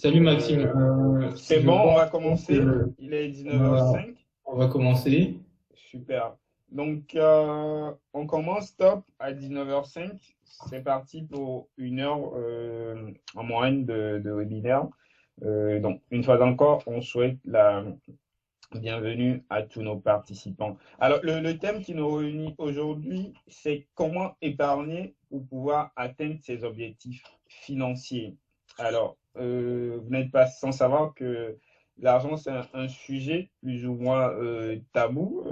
Salut Maxime. C'est Je bon, on pense va commencer. que Il est euh, 19h05. on va commencer. Super. Donc, on commence top à 19h05. C'est parti pour une heure en moyenne de webinaire. Donc, une fois encore, on souhaite la bienvenue à tous nos participants. Alors, le thème qui nous réunit aujourd'hui, c'est comment épargner pour pouvoir atteindre ses objectifs financiers. Alors, vous n'êtes pas sans savoir que l'argent, c'est un sujet plus ou moins tabou.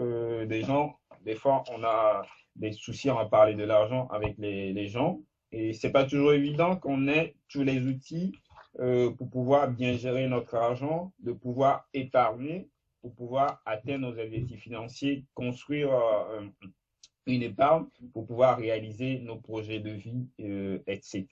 Des gens, des fois, on a des soucis à parler de l'argent avec les gens. Et c'est pas toujours évident qu'on ait tous les outils pour pouvoir bien gérer notre argent, de pouvoir épargner pour pouvoir atteindre nos objectifs financiers, construire une épargne pour pouvoir réaliser nos projets de vie, etc.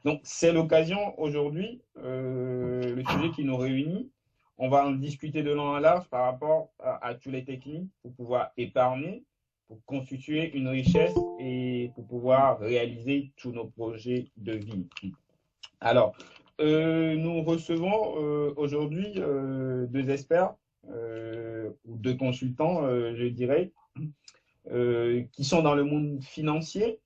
Donc, c'est l'occasion aujourd'hui, le sujet qui nous réunit. On va en discuter de long en large par rapport à toutes les techniques pour pouvoir épargner, pour constituer une richesse et pour pouvoir réaliser tous nos projets de vie. Alors, nous recevons aujourd'hui deux experts ou deux consultants, je dirais, qui sont dans le monde financier.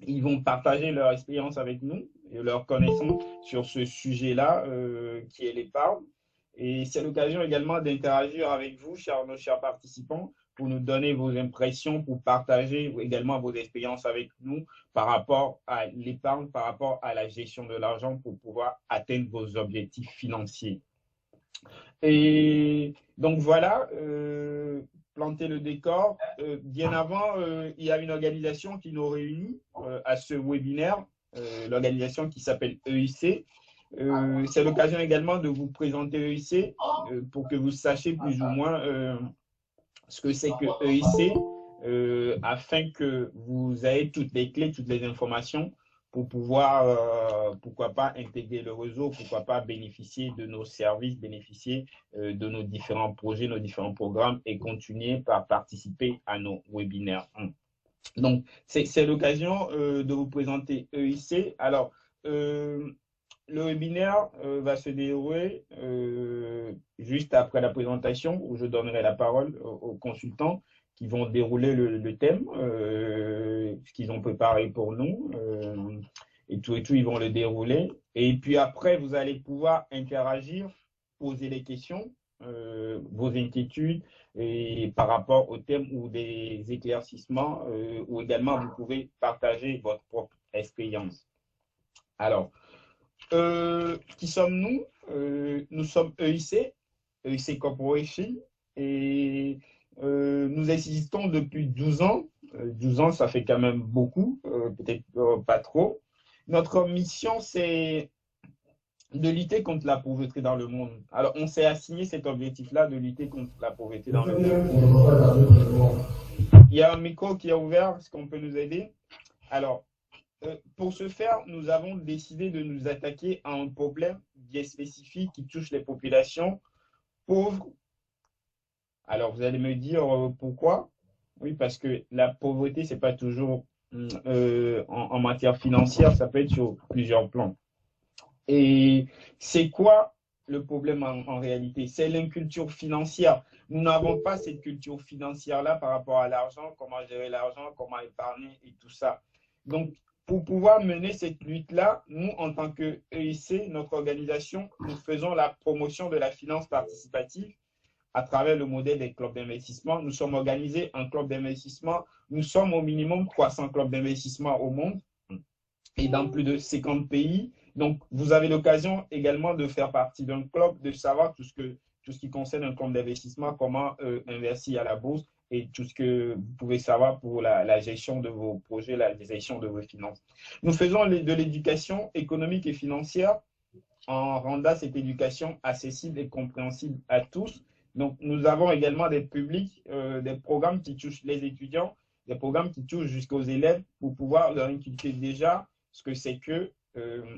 Ils vont partager leur expérience avec nous et leur connaissance sur ce sujet-là, qui est l'épargne. Et c'est l'occasion également d'interagir avec vous, nos chers participants, pour nous donner vos impressions, pour partager également vos expériences avec nous par rapport à l'épargne, par rapport à la gestion de l'argent pour pouvoir atteindre vos objectifs financiers. Et donc voilà, planter le décor. Bien avant, il y a une organisation qui nous réunit à ce webinaire, l'organisation qui s'appelle EIC. C'est l'occasion également de vous présenter EIC pour que vous sachiez plus ou moins ce que c'est que EIC, afin que vous ayez toutes les clés, toutes les informations pour pouvoir, pourquoi pas, intégrer le réseau, pourquoi pas bénéficier de nos services, bénéficier de nos différents projets, nos différents programmes et continuer par participer à nos webinaires. Donc, c'est l'occasion de vous présenter EIC. Alors, le webinaire va se dérouler juste après la présentation où je donnerai la parole aux consultants qui vont dérouler le thème, ce qu'ils ont préparé pour nous. Et tout, ils vont le dérouler. Et puis après, vous allez pouvoir interagir, poser des questions, vos inquiétudes et par rapport au thème ou des éclaircissements, ou également vous pouvez partager votre propre expérience. Alors, qui sommes-nous? Nous sommes EIC, EIC Corporation, et nous existons depuis 12 ans. 12 ans, ça fait quand même beaucoup, peut-être pas trop. Notre mission, c'est de lutter contre la pauvreté dans le monde. Alors, on s'est assigné cet objectif-là de lutter contre la pauvreté dans le monde. Il y a un micro qui est ouvert, est-ce qu'on peut nous aider? Alors, pour ce faire, nous avons décidé de nous attaquer à un problème bien spécifique qui touche les populations pauvres. Alors, vous allez me dire pourquoi? Oui, parce que la pauvreté, c'est pas toujours en matière financière, ça peut être sur plusieurs plans. Et c'est quoi le problème en réalité? C'est l'inculture financière. Nous n'avons pas cette culture financière-là par rapport à l'argent, comment gérer l'argent, comment épargner et tout ça. Donc, pour pouvoir mener cette lutte-là, nous, en tant que EIC, notre organisation, nous faisons la promotion de la finance participative à travers le modèle des clubs d'investissement. Nous sommes organisés en clubs d'investissement. Nous sommes au minimum 300 clubs d'investissement au monde et dans plus de 50 pays. Donc, vous avez l'occasion également de faire partie d'un club, de savoir tout ce qui concerne un compte d'investissement, comment investir à la bourse et tout ce que vous pouvez savoir pour la gestion de vos projets, la gestion de vos finances. Nous faisons de l'éducation économique et financière en rendant cette éducation accessible et compréhensible à tous. Donc, nous avons également des publics, des programmes qui touchent les étudiants, des programmes qui touchent jusqu'aux élèves pour pouvoir leur inculquer déjà ce que c'est que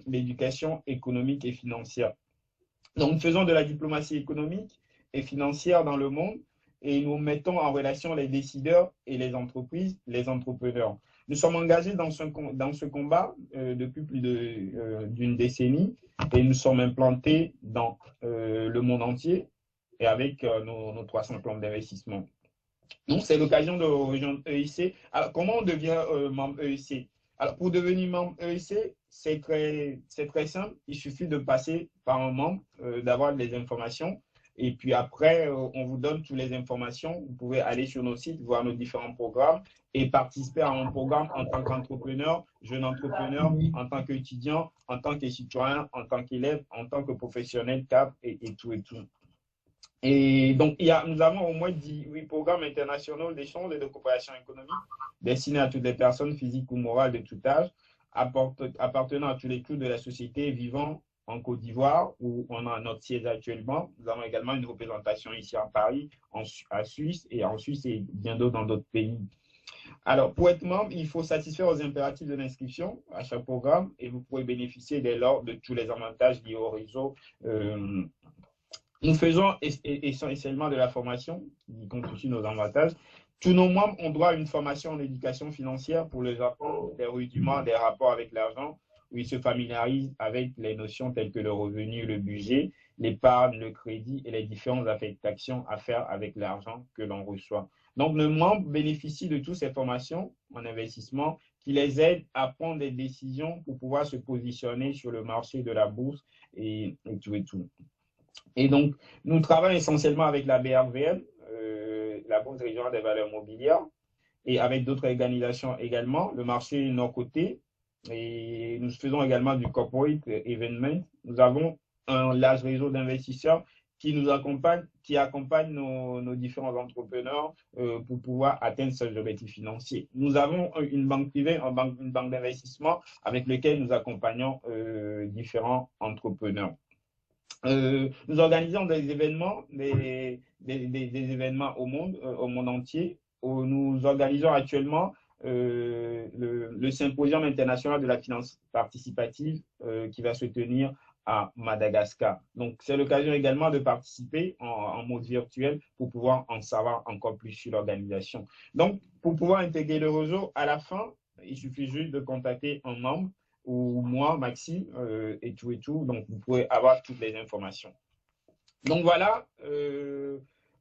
l'éducation économique et financière. Donc, nous faisons de la diplomatie économique et financière dans le monde et nous mettons en relation les décideurs et les entreprises, les entrepreneurs. Nous sommes engagés dans ce combat depuis plus d'une décennie et nous sommes implantés dans le monde entier et avec nos 300 plans d'investissement. Donc, c'est l'occasion de rejoindre EIC. Alors, comment on devient membre EIC? Alors, pour devenir membre EIC, c'est très simple. Il suffit de passer par un membre, d'avoir des informations. Et puis après, on vous donne toutes les informations. Vous pouvez aller sur nos sites, voir nos différents programmes et participer à un programme en tant qu'entrepreneur, jeune entrepreneur, en tant qu'étudiant, en tant que citoyen, en tant qu'élève, en tant que professionnel, cadre et tout et tout. Et donc, nous avons au moins 18 programmes internationaux d'échange et de coopération économique destinés à toutes les personnes physiques ou morales de tout âge, appartenant à tous les clous de la société vivant en Côte d'Ivoire, où on a notre siège actuellement. Nous avons également une représentation ici à Paris, à Suisse et bien d'autres dans d'autres pays. Alors, pour être membre, il faut satisfaire aux impératifs de l'inscription à chaque programme et vous pouvez bénéficier dès lors de tous les avantages liés au réseau. Nous faisons essentiellement de la formation qui constitue nos avantages. Tous nos membres ont droit à une formation en éducation financière pour les apprendre des rudiments des rapports avec l'argent, où ils se familiarisent avec les notions telles que le revenu, le budget, l'épargne, le crédit et les différentes affectations à faire avec l'argent que l'on reçoit. Donc, nos membres bénéficient de toutes ces formations en investissement qui les aident à prendre des décisions pour pouvoir se positionner sur le marché de la bourse et tout et tout. Et donc, nous travaillons essentiellement avec la BRVM, la Bourse régionale des valeurs mobilières, et avec d'autres organisations également, le marché nord-côté. Et nous faisons également du corporate eventment. Nous avons un large réseau d'investisseurs qui accompagnent nos différents entrepreneurs pour pouvoir atteindre ces objectifs financiers. Nous avons une banque privée, une banque d'investissement avec laquelle nous accompagnons différents entrepreneurs. Nous organisons des événements, des événements au monde entier. Où nous organisons actuellement le symposium international de la finance participative qui va se tenir à Madagascar. Donc, c'est l'occasion également de participer en mode virtuel pour pouvoir en savoir encore plus sur l'organisation. Donc, pour pouvoir intégrer le réseau, à la fin, il suffit juste de contacter un membre ou moi, Maxime, et tout. Donc, vous pouvez avoir toutes les informations. Donc, voilà,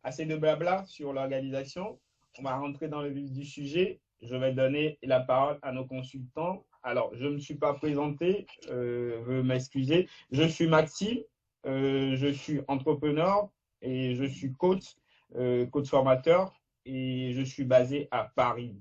assez de blabla sur l'organisation. On va rentrer dans le vif du sujet. Je vais donner la parole à nos consultants. Alors, je ne me suis pas présenté, veuillez m'excuser. Je suis Maxime, je suis entrepreneur et je suis coach formateur et je suis basé à Paris.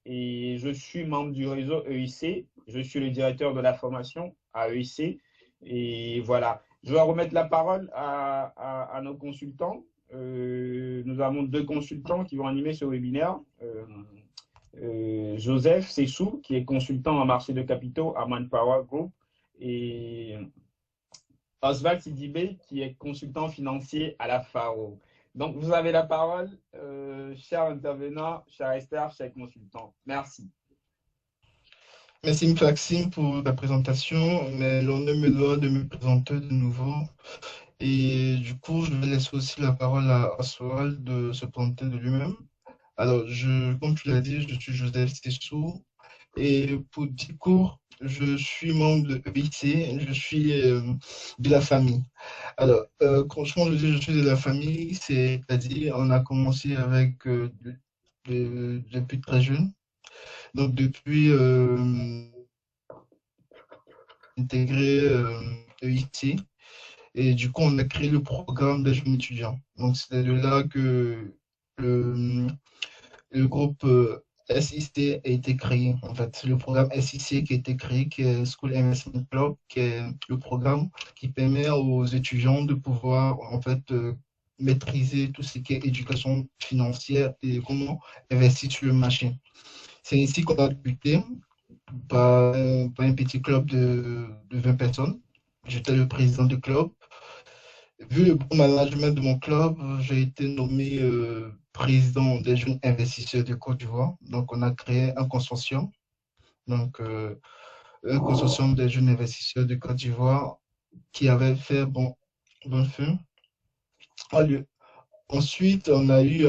Et je suis membre du réseau EIC. Je suis le directeur de la formation à EIC. Et voilà, je vais remettre la parole à nos consultants. Nous avons 2 consultants qui vont animer ce webinaire. Joseph Sessou, qui est consultant en marché de capitaux à Manpower Group, et Oswald Sidibé, qui est consultant financier à la FAO. Donc, vous avez la parole, cher intervenant, cher Esther, cher consultant. Merci. Merci Maxime pour la présentation, mais l'honneur me doit de me présenter de nouveau. Et du coup, je vais laisser aussi la parole à Oswald de se présenter de lui-même. Alors, comme tu l'as dit, je suis Joseph Sessou et pour dire court, je suis membre de EIC, je suis de la famille. Alors, quand je dis je suis de la famille, c'est-à-dire on a commencé avec depuis très jeune. Donc, depuis intégré EIC, et du coup, on a créé le programme des jeunes étudiants. Donc, c'est de là que le groupe SIC a été créé. En fait, c'est le programme SIC qui a été créé, qui est School Investment Club, qui est le programme qui permet aux étudiants de pouvoir, en fait, maîtriser tout ce qui est éducation financière et comment investir sur le marché. C'est ici qu'on a débuté par un petit club de 20 personnes. J'étais le président du club. Vu le bon management de mon club, j'ai été nommé président des jeunes investisseurs de Côte d'Ivoire. Donc, on a créé un consortium. Donc, un consortium des jeunes investisseurs de Côte d'Ivoire qui avait fait bon feu. Ensuite, on a eu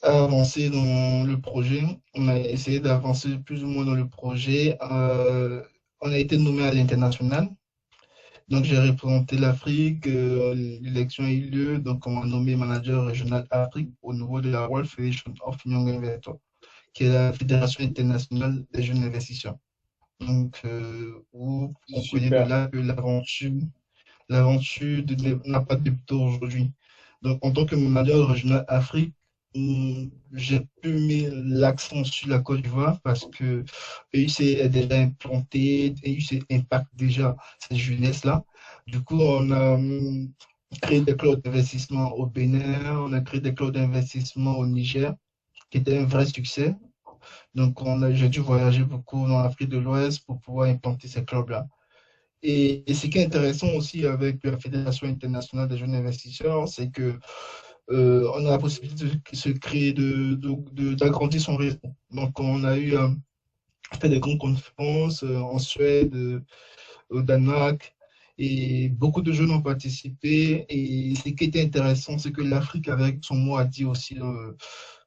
avancé dans le projet. On a essayé d'avancer plus ou moins dans le projet. On a été nommé à l'international. Donc, j'ai représenté l'Afrique. L'élection a eu lieu. Donc, on m'a nommé manager régional Afrique au niveau de la World Federation of Young Investors, qui est la Fédération internationale des jeunes investisseurs. Donc, vous comprenez de Super. là que l'aventure n'a pas débuté aujourd'hui. Donc, en tant que manager régional Afrique, j'ai pu mettre l'accent sur la Côte d'Ivoire parce que EUC est déjà implanté, EUC impacte déjà cette jeunesse-là. Du coup, on a créé des clubs d'investissement au Bénin, on a créé des clubs d'investissement au Niger, qui était un vrai succès. Donc, j'ai dû voyager beaucoup dans l'Afrique de l'Ouest pour pouvoir implanter ces clubs-là. Et ce qui est intéressant aussi avec la Fédération internationale des jeunes investisseurs, c'est que on a la possibilité de se créer, d'agrandir son réseau. Donc, on a eu fait des grandes conférences en Suède, au Danemark, et beaucoup de jeunes ont participé. Et ce qui était intéressant, c'est que l'Afrique, avec son mot à dire aussi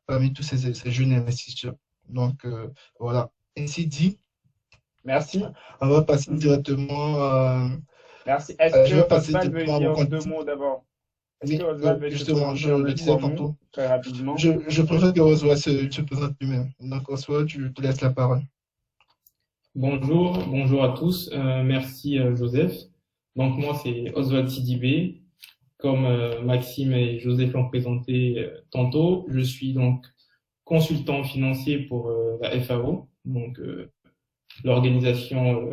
parmi tous ces jeunes investisseurs. Donc, voilà. Ainsi dit, Merci. on va passer directement Merci. Est-ce je que vais passer Oswald veut directement à vos dire deux conditions. mots d'abord? Est-ce que Oui, Oswald veut se justement, présenter je en le deux, disais trois mots, tantôt. très rapidement? Je préfère que Oswald se présente lui-même. Donc, Oswald, je te laisse la parole. Bonjour, bonjour à tous. Merci Joseph. Donc moi c'est Oswald Sidibé. Comme Maxime et Joseph l'ont présenté tantôt, je suis donc consultant financier pour la FAO, donc l'Organisation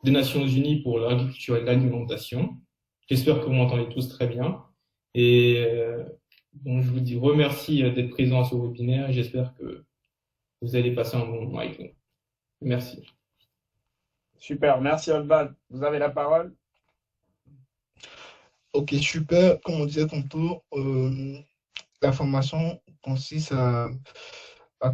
des Nations Unies pour l'agriculture et l'alimentation. J'espère que vous m'entendez tous très bien. Et donc je vous dis remercie d'être présent à ce webinaire. J'espère que vous allez passer un bon moment avec nous. Merci. Super. Merci Oswald. Vous avez la parole. Ok, super. Comme on disait tantôt, la formation consiste à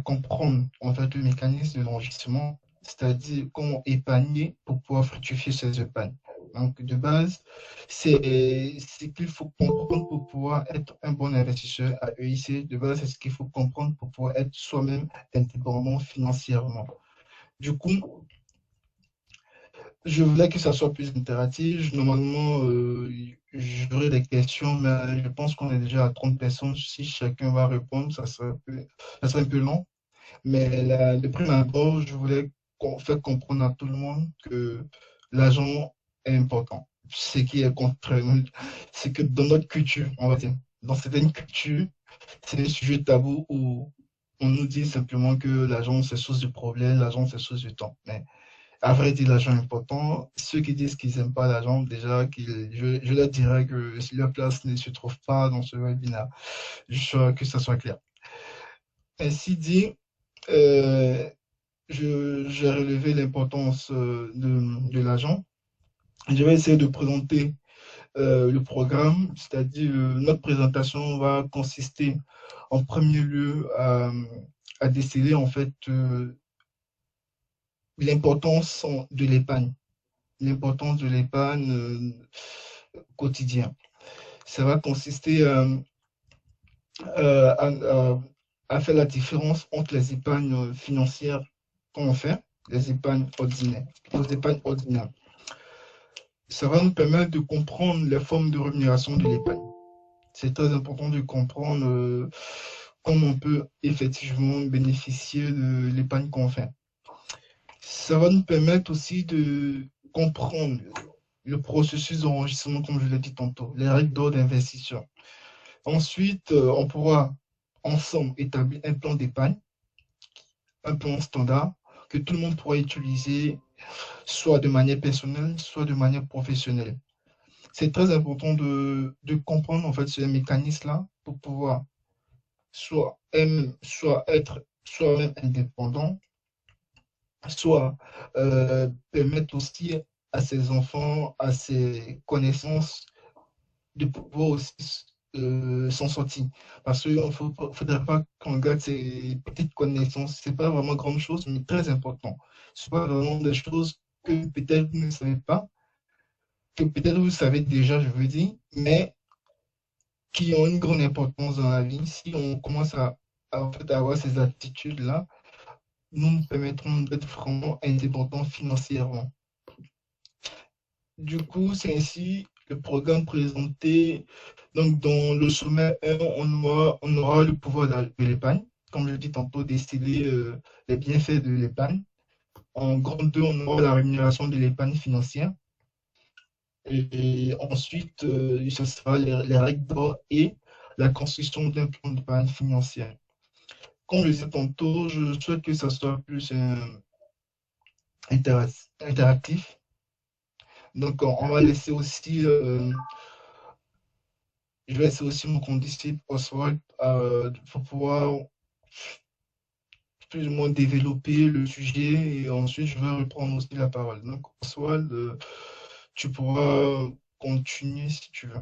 comprendre en fait le mécanisme de l'enregistrement, c'est-à-dire comment épargner pour pouvoir fructifier ses épargnes. Donc, de base, c'est ce qu'il faut comprendre pour pouvoir être un bon investisseur à EIC. De base, c'est ce qu'il faut comprendre pour pouvoir être soi-même indépendant financièrement. Du coup, je voulais que ça soit plus interactif. Normalement, j'aurai des questions, mais je pense qu'on est déjà à 30 personnes. Si chacun va répondre, ça serait un peu long. Mais de prime abord, je voulais faire comprendre à tout le monde que l'argent est important. Ce qui est contre nous, c'est que dans notre culture, on va dire, dans certaines cultures, c'est un sujet tabou où on nous dit simplement que l'argent, c'est source de problème, l'argent, c'est source de temps. Mais à vrai dire, l'argent est important. Ceux qui disent qu'ils n'aiment pas l'argent, déjà, je leur dirais que leur place ne se trouve pas dans ce webinaire. Je veux que ça soit clair. Ainsi dit, euh, j'ai relevé l'importance de l'argent. Je vais essayer de présenter le programme, c'est-à-dire notre présentation va consister en premier lieu à déceler en fait l'importance de l'épargne, l'importance de l'épargne quotidien. Ça va consister à faire la différence entre les épargnes financières qu'on fait, les épargnes ordinaires, les épargnes ordinaires. Ça va nous permettre de comprendre les formes de rémunération de l'épargne. C'est très important de comprendre comment on peut effectivement bénéficier de l'épargne qu'on fait. Ça va nous permettre aussi de comprendre le processus d'enregistrement, comme je l'ai dit tantôt, les règles d'ordre d'investissement. Ensuite, on pourra ensemble établir un plan d'épargne, un plan standard que tout le monde pourra utiliser soit de manière personnelle, soit de manière professionnelle. C'est très important de comprendre en fait ce mécanisme-là pour pouvoir soit être soi-même indépendant, soit permettre aussi à ses enfants, à ses connaissances de pouvoir aussi s'en sortir. Parce qu'il ne faudrait pas qu'on garde ces petites connaissances. Ce n'est pas vraiment grande chose, mais très important. Ce sont pas vraiment des choses que peut-être vous ne savez pas, que peut-être vous savez déjà, je veux dire, mais qui ont une grande importance dans la vie. Si on commence en fait, à avoir ces attitudes-là, nous permettrons d'être vraiment indépendants financièrement. Du coup, c'est ainsi le programme présenté. Donc, dans le sommet 1, on aura le pouvoir de l'épargne. Comme je dis tantôt, déceler les bienfaits de l'épargne. En grand 2, on aura la rémunération de l'épargne financière. Et ensuite, ce sera les règles d'or et la construction d'un plan d'épargne financière. Comme je disais tantôt, je souhaite que ça soit plus interactif. Donc, on va laisser aussi, je vais laisser aussi mon condisciple Oswald pour pouvoir plus ou moins développer le sujet et ensuite je vais reprendre aussi la parole. Donc, Oswald, tu pourras continuer si tu veux.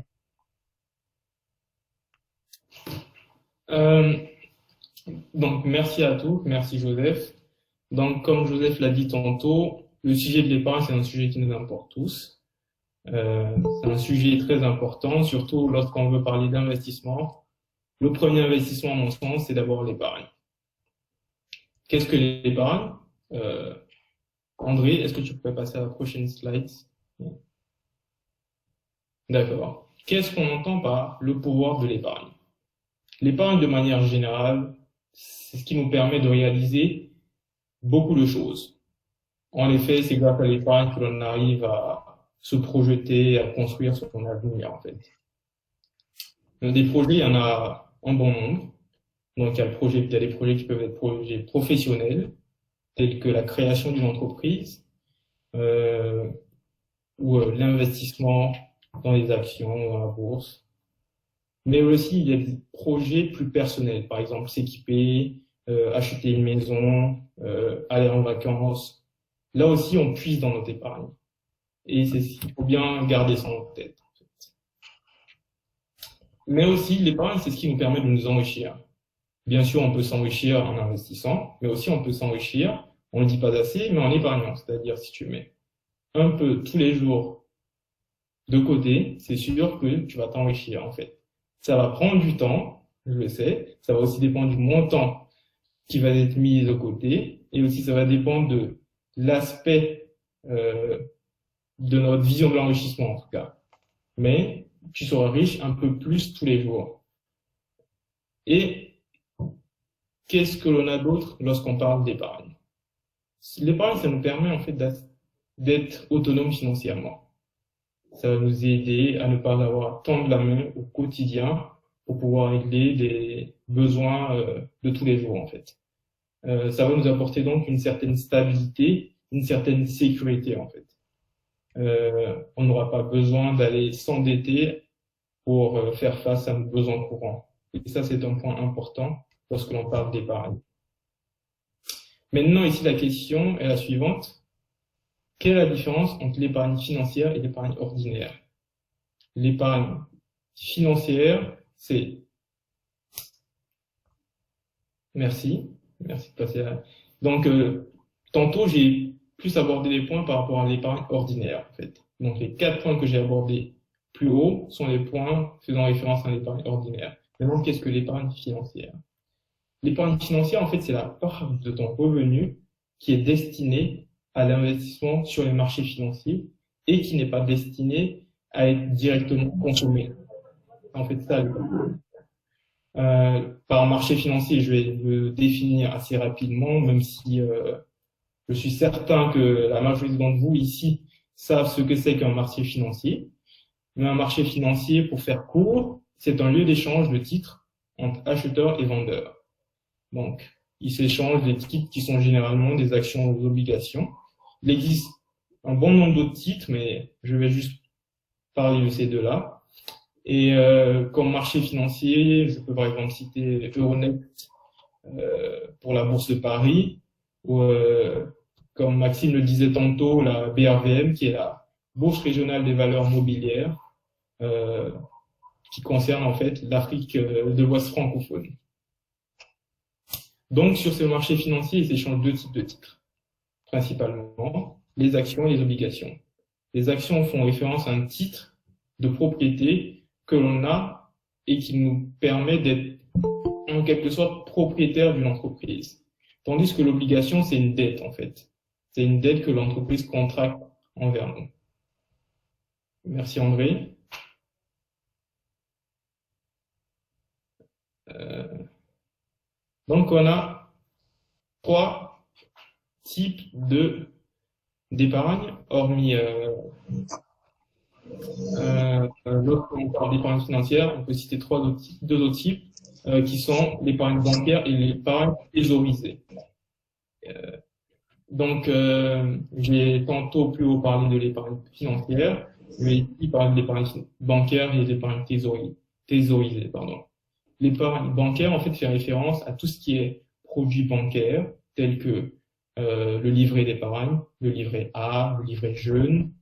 Donc, merci à tous, merci Joseph. Donc, comme Joseph l'a dit tantôt, le sujet de l'épargne, c'est un sujet qui nous importe tous. C'est un sujet très important, surtout lorsqu'on veut parler d'investissement. Le premier investissement, à mon sens, c'est d'abord l'épargne. Qu'est-ce que l'épargne? André, est-ce que tu pourrais passer à la prochaine slide? D'accord. Qu'est-ce qu'on entend par le pouvoir de l'épargne? L'épargne, de manière générale, c'est ce qui nous permet de réaliser beaucoup de choses. En effet, c'est grâce à l'épargne que l'on arrive à se projeter, à construire son avenir, en fait. Des projets, il y en a un bon nombre. Donc, il y a des projets qui peuvent être projets professionnels, tels que la création d'une entreprise, ou l'investissement dans les actions ou dans la bourse. Mais aussi, il y a des projets plus personnels, par exemple s'équiper, acheter une maison, aller en vacances. Là aussi, on puise dans notre épargne. Et il faut bien garder ça en tête. En fait. Mais aussi, l'épargne, c'est ce qui nous permet de nous enrichir. Bien sûr, on peut s'enrichir en investissant, mais aussi on peut s'enrichir, on ne le dit pas assez, mais en épargnant. C'est-à-dire, si tu mets un peu tous les jours de côté, c'est sûr que tu vas t'enrichir, en fait. Ça va prendre du temps, je le sais. Ça va aussi dépendre du montant qui va être mis de côté. Et aussi, ça va dépendre de l'aspect de notre vision de l'enrichissement, en tout cas. Mais tu seras riche un peu plus tous les jours. Et qu'est-ce que l'on a d'autre lorsqu'on parle d'épargne? L'épargne, ça nous permet, en fait, d'être autonome financièrement. Ça va nous aider à ne pas avoir à tendre la main au quotidien pour pouvoir régler des besoins de tous les jours, en fait. Ça va nous apporter donc une certaine stabilité, une certaine sécurité, en fait. On n'aura pas besoin d'aller s'endetter pour faire face à nos besoins courants. Et ça, c'est un point important lorsque l'on parle d'épargne. Maintenant, ici, la question est la suivante. Quelle est la différence entre l'épargne financière et l'épargne ordinaire? L'épargne financière, c'est... Merci de passer à... Donc, tantôt, j'ai plus abordé les points par rapport à l'épargne ordinaire, en fait. Donc, les 4 points que j'ai abordés plus haut sont les points faisant référence à l'épargne ordinaire. Maintenant, qu'est-ce que l'épargne financière? L'épargne financière, en fait, c'est la part de ton revenu qui est destinée à l'investissement sur les marchés financiers et qui n'est pas destiné à être directement consommé. En fait, ça, par marché financier, je vais le définir assez rapidement, même si je suis certain que la majorité d'entre vous ici savent ce que c'est qu'un marché financier. Mais un marché financier, pour faire court, c'est un lieu d'échange de titres entre acheteurs et vendeurs. Donc, ils s'échangent des titres qui sont généralement des actions ou des obligations. Il existe un bon nombre d'autres titres, mais je vais juste parler de ces deux-là. Et comme marché financier, je peux par exemple citer Euronext pour la Bourse de Paris, ou comme Maxime le disait tantôt, la BRVM, qui est la Bourse régionale des valeurs mobilières, qui concerne en fait l'Afrique de l'Ouest francophone. Donc, sur ce marché financier, ils échangent 2 types de titres, principalement les actions et les obligations. Les actions font référence à un titre de propriété que l'on a et qui nous permet d'être en quelque sorte propriétaire d'une entreprise. Tandis que l'obligation, c'est une dette en fait. C'est une dette que l'entreprise contracte envers nous. Merci André. Donc on a 3 types d'épargne, hormis lorsqu'on parle d'épargne financière, on peut citer 2 autres types qui sont l'épargne bancaire et l'épargne thésaurisée. Donc, j'ai tantôt plus haut parlé de l'épargne financière, mais ici parler de l'épargne bancaire et de l'épargne thésaurisée, pardon. L'épargne bancaire, en fait, fait référence à tout ce qui est produits bancaires, tels que le livret d'épargne, le livret A, le livret jeune,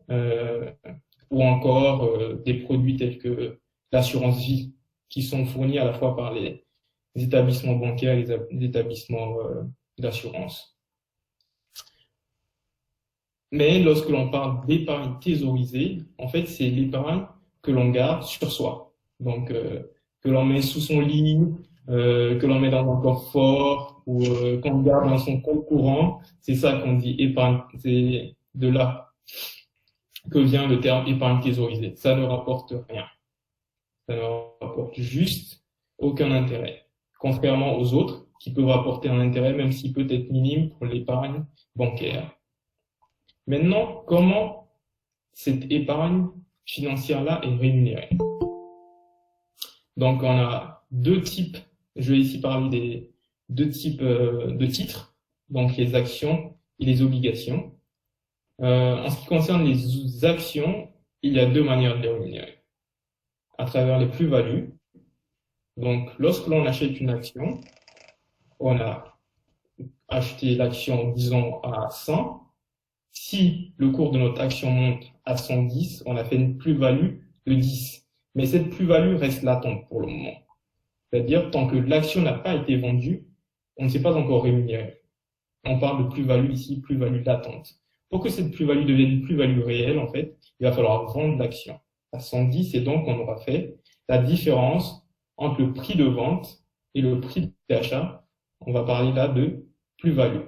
ou encore des produits tels que l'assurance vie, qui sont fournis à la fois par les établissements bancaires et les établissements d'assurance. Mais lorsque l'on parle d'épargne thésaurisée, en fait, c'est l'épargne que l'on garde sur soi. Donc, que l'on met sous son lit, que l'on met dans un coffre-fort ou qu'on garde dans son compte courant. C'est ça qu'on dit épargne. C'est de là que vient le terme épargne thésaurisée. Ça ne rapporte rien. Ça ne rapporte juste aucun intérêt. Contrairement aux autres qui peuvent rapporter un intérêt, même s'il peut être minime pour l'épargne bancaire. Maintenant, comment cette épargne financière-là est rémunérée? Donc, on a 2 types. Je vais ici parler des 2 types de titres, donc les actions et les obligations. En ce qui concerne les actions, il y a 2 manières de les rémunérer. À travers les plus-values. Donc, lorsque l'on achète une action, on a acheté l'action, disons, à 100. Si le cours de notre action monte à 110, on a fait une plus-value de 10. Mais cette plus-value reste latente pour le moment. C'est-à-dire, tant que l'action n'a pas été vendue, on ne s'est pas encore rémunéré. On parle de plus-value ici, plus-value latente. Pour que cette plus-value devienne une plus-value réelle, en fait, il va falloir vendre l'action à 110 et donc on aura fait la différence entre le prix de vente et le prix d'achat. On va parler là de plus-value.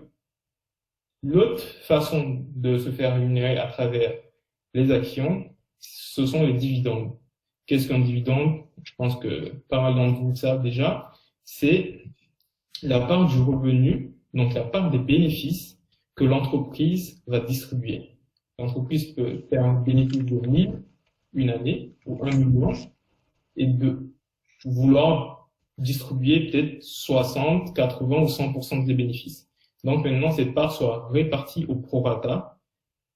L'autre façon de se faire rémunérer à travers les actions, ce sont les dividendes. Qu'est-ce qu'un dividende? Je pense que pas mal d'entre vous le savent déjà. C'est la part du revenu, donc la part des bénéfices que l'entreprise va distribuer. L'entreprise peut faire un bénéfice de 1000 une année ou 1 million et de vouloir distribuer peut-être 60, 80 ou 100% des bénéfices. Donc maintenant, cette part sera répartie au prorata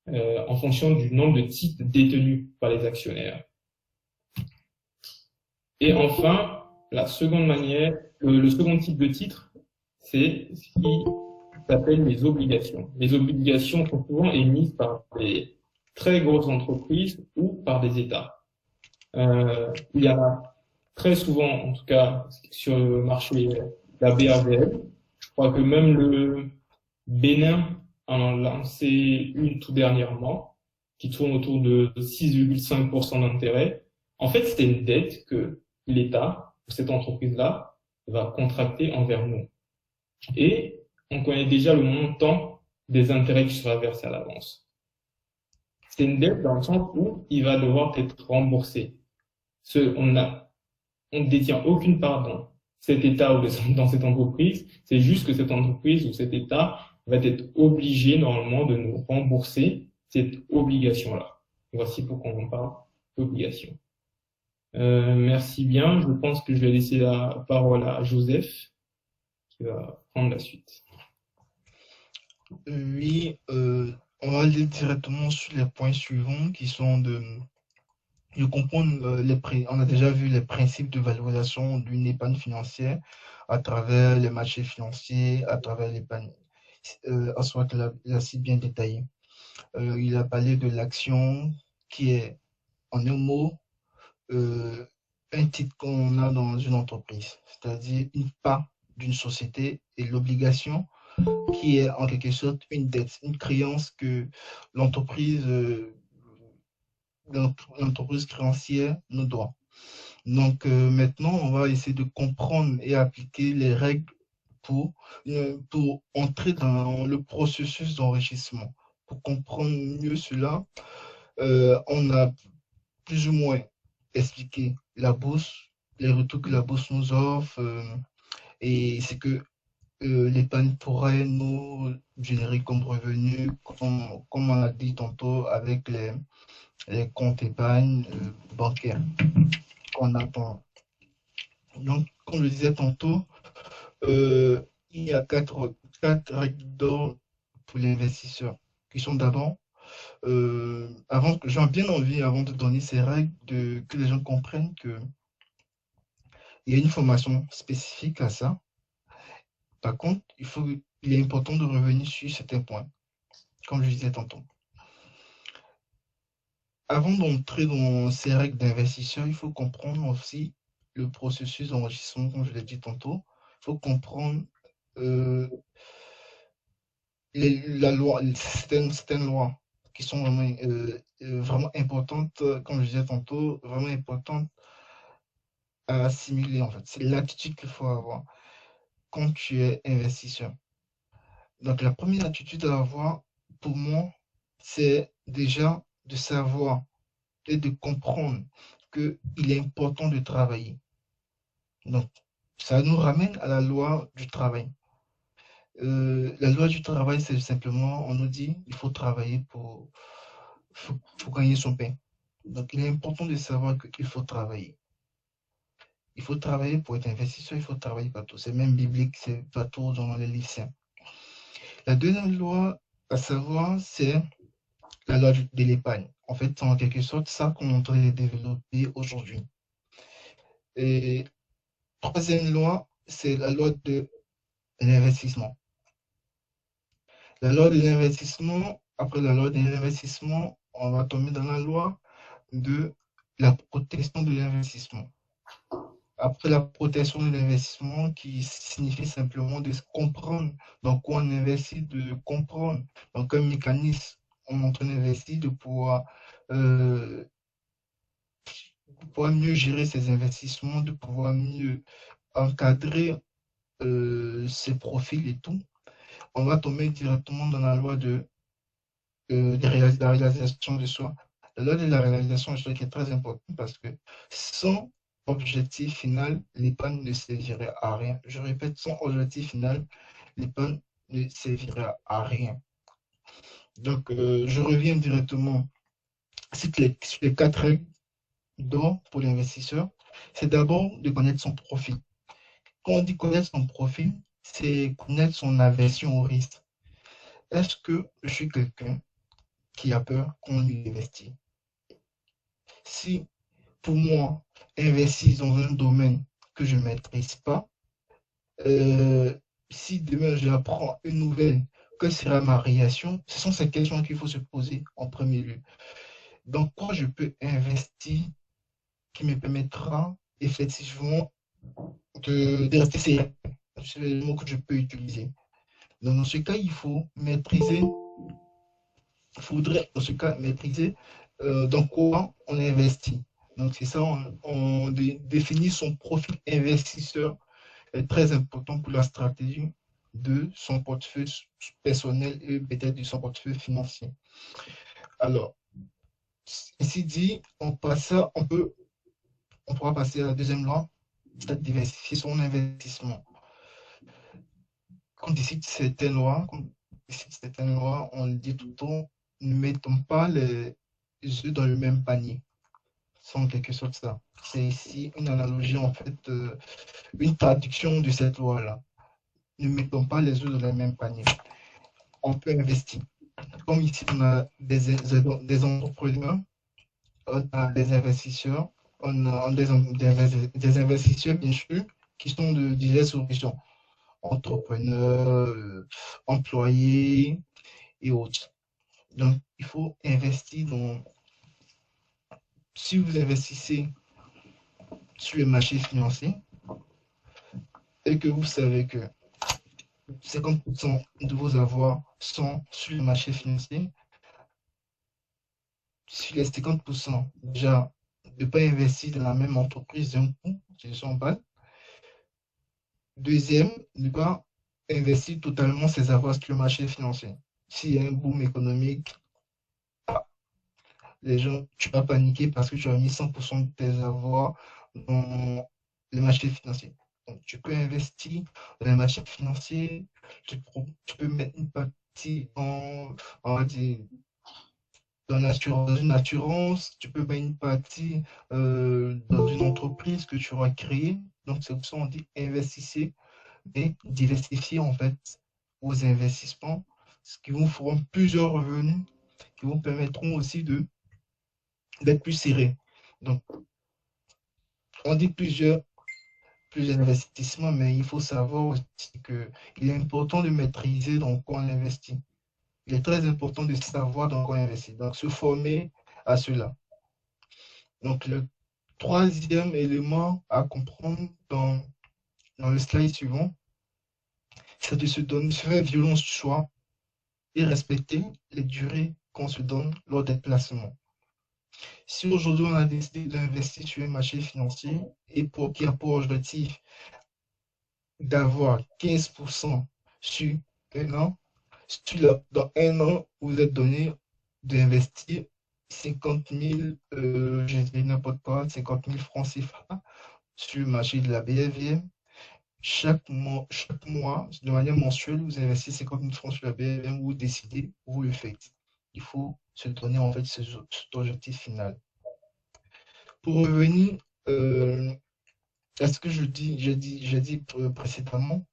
en fonction du nombre de titres détenus par les actionnaires. Et enfin, la seconde manière, le second type de titre, c'est ce qui s'appelle les obligations. Les obligations sont souvent émises par des très grosses entreprises ou par des États. Il y en a très souvent, en tout cas sur le marché, la BRVL. Je crois que même le Bénin en a lancé une tout dernièrement, qui tourne autour de 6,5% d'intérêt. En fait, c'est une dette que l'État, cette entreprise-là, va contracter envers nous. Et on connaît déjà le montant des intérêts qui sera versé à l'avance. C'est une dette dans le sens où il va devoir être remboursé. On ne détient aucune part dans cet État ou dans cette entreprise. C'est juste que cette entreprise ou cet État va être obligé normalement de nous rembourser cette obligation-là. Voici pourquoi on parle d'obligation. Merci bien. Je pense que je vais laisser la parole à Joseph qui va prendre la suite. Oui, on va aller directement sur les points suivants qui sont de comprendre on a déjà vu les principes de valorisation d'une épargne financière à travers les marchés financiers, à travers l'épargne. Soit il a si bien détaillé. Il a parlé de l'action qui est, en un mot, un titre qu'on a dans une entreprise, c'est-à-dire une part d'une société, et l'obligation qui est en quelque sorte une dette, une créance que l'entreprise créancière nous doit. Donc maintenant, on va essayer de comprendre et appliquer les règles pour entrer dans le processus d'enrichissement. Pour comprendre mieux cela, on a plus ou moins expliqué la bourse, les retours que la bourse nous offre, et c'est que l'épargne pourrait nous générer comme revenu, comme on l'a dit tantôt, avec les comptes épargne bancaires qu'on attend. Donc, comme je le disais tantôt, il y a quatre règles d'or pour l'investisseur, qui sont d'abord, j'ai bien envie, avant de donner ces règles, que les gens comprennent qu'il y a une formation spécifique à ça. Par contre, il est important de revenir sur certains points, comme je disais tantôt. Avant d'entrer dans ces règles d'investisseur, il faut comprendre aussi le processus d'enrichissement, comme je l'ai dit tantôt. Il faut comprendre la loi, certaines lois qui sont vraiment importantes, comme je disais tantôt, vraiment importantes à assimiler en fait. C'est l'attitude qu'il faut avoir quand tu es investisseur. Donc la première attitude à avoir, pour moi, c'est déjà de savoir et de comprendre qu'il est important de travailler. Donc, ça nous ramène à la loi du travail. La loi du travail, c'est simplement, on nous dit, il faut travailler pour gagner son pain. Donc, il est important de savoir qu'il faut travailler. Il faut travailler pour être investisseur, il faut travailler partout. C'est même biblique, c'est partout dans les livres saints. La deuxième loi à savoir, c'est la loi de l'épargne. En fait, c'est en quelque sorte ça qu'on est en train de développer aujourd'hui. Et troisième loi, c'est la loi de l'investissement. La loi de l'investissement, après la loi de l'investissement, on va tomber dans la loi de la protection de l'investissement. Après la protection de l'investissement, qui signifie simplement de comprendre dans quoi on investit, de comprendre dans quel mécanisme on est en train d'investir, de pouvoir mieux gérer ses investissements, de pouvoir mieux encadrer ses profils et tout. On va tomber directement dans la loi de la réalisation de soi. La loi de la réalisation de soi qui est très importante parce que sans objectif final, l'épargne ne servirait à rien. Je répète, sans objectif final, l'épargne ne servirait à rien. Donc, je reviens directement sur les quatre règles d'or pour l'investisseur. C'est d'abord de connaître son profil. Quand on dit connaître son profil, c'est connaître son aversion au risque. Est-ce que je suis quelqu'un qui a peur qu'on lui investit? Si, pour moi, investir dans un domaine que je ne maîtrise pas, si demain j'apprends une nouvelle, que sera ma réaction? Ce sont ces questions qu'il faut se poser en premier lieu. Dans quoi je peux investir qui me permettra effectivement de rester sérieux? C'est le mot que je peux utiliser. Donc, dans ce cas, il faut maîtriser, il faudrait dans ce cas maîtriser dans quoi on investit. Donc, c'est ça, on définit son profil investisseur est très important pour la stratégie de son portefeuille personnel et peut-être de son portefeuille financier. Alors, ceci dit, on pourra passer à la deuxième loi, c'est diversifier son investissement. Quand on décide certaines lois, on le dit tout le temps, ne mettons pas les œufs dans le même panier. C'est en quelque sorte ça. C'est ici une analogie, en fait, une traduction de cette loi-là. Ne mettons pas les œufs dans le même panier. On peut investir. Comme ici, on a des entrepreneurs, on a des investisseurs, on a des investisseurs, bien sûr, qui sont de diverses origines. Entrepreneurs, employés et autres. Donc, il faut investir dans... Si vous investissez sur le marché financier et que vous savez que 50% de vos avoirs sont sur le marché financier, sur les 50%, déjà, de ne pas investir dans la même entreprise d'un coup, c'est 100 balles. Deuxième, ne pas investir totalement ses avoirs sur le marché financier. S'il y a un boom économique, les gens, tu vas paniquer parce que tu as mis 100% de tes avoirs dans le marché financier. Donc, tu peux investir dans le marché financier, tu peux mettre une partie on va dire, dans une assurance, tu peux mettre une partie dans une entreprise que tu auras créée. Donc, c'est pour ça qu'on dit investissez et diversifier en fait vos investissements, ce qui vous feront plusieurs revenus qui vous permettront aussi d'être plus serré. Donc, on dit plusieurs investissements, mais il faut savoir aussi qu'il est important de maîtriser dans quoi on investit. Il est très important de savoir dans quoi on investit. Donc, se former à cela. Donc, le troisième élément à comprendre dans le slide suivant, c'est de se faire violence sur soi et respecter les durées qu'on se donne lors des placements. Si aujourd'hui on a décidé d'investir sur un marché financier et qui a pour objectif d'avoir 15% sur un an, dans un an, vous êtes donné d'investir 50 000, je dis n'importe quoi, 50 000 francs CFA sur le marché de la BFVM. Chaque mois, de manière mensuelle, vous investissez 50 000 francs sur la BFM, vous décidez, vous le faites. Il faut se donner en fait cet objectif final. Pour revenir à ce que j'ai dit précédemment,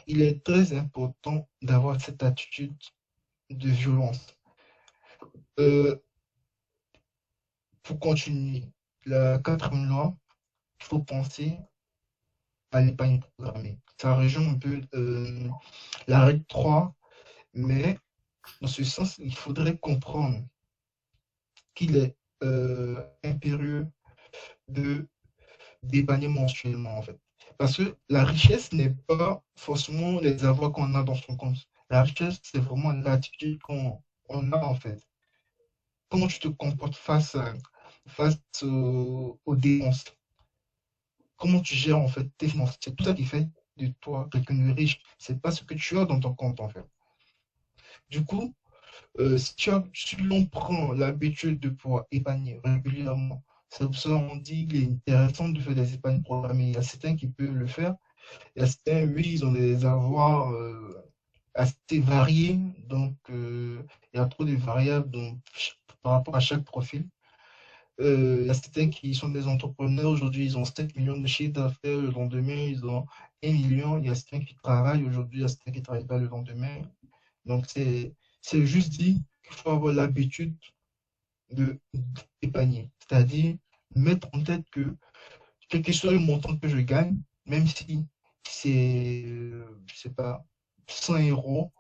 il est très important d'avoir cette attitude de violence. Pour continuer, la quatrième loi, il faut penser à l'épargne programmée. Ça rejoint un peu la règle 3, mais dans ce sens, il faudrait comprendre qu'il est impérieux d'épargner mensuellement, en fait. Parce que la richesse n'est pas forcément les avoirs qu'on a dans son compte. La richesse, c'est vraiment l'attitude qu'on a, en fait. Comment tu te comportes face aux dépenses. Comment tu gères, en fait, tes finances. C'est tout ça qui fait de toi quelqu'un de riche. C'est pas ce que tu as dans ton compte, en fait. Du coup, si l'on prend l'habitude de pouvoir épargner régulièrement, c'est pour ça qu'on dit qu'il est intéressant de faire des épargnes programmées. Il y a certains qui peuvent le faire. Il y a certains, oui, ils ont des avoirs assez variés. Donc, il y a trop de variables par rapport à chaque profil. Il y a certains qui sont des entrepreneurs. Aujourd'hui, ils ont 7 millions de chiffres d'affaires. Le lendemain, ils ont 1 million. Il y a certains qui travaillent. Aujourd'hui, il y a certains qui ne travaillent pas le lendemain. Donc, c'est juste dit qu'il faut avoir l'habitude d'épargner. C'est-à-dire mettre en tête que quel que soit le montant que je gagne, même si c'est, je sais pas, 100 euros,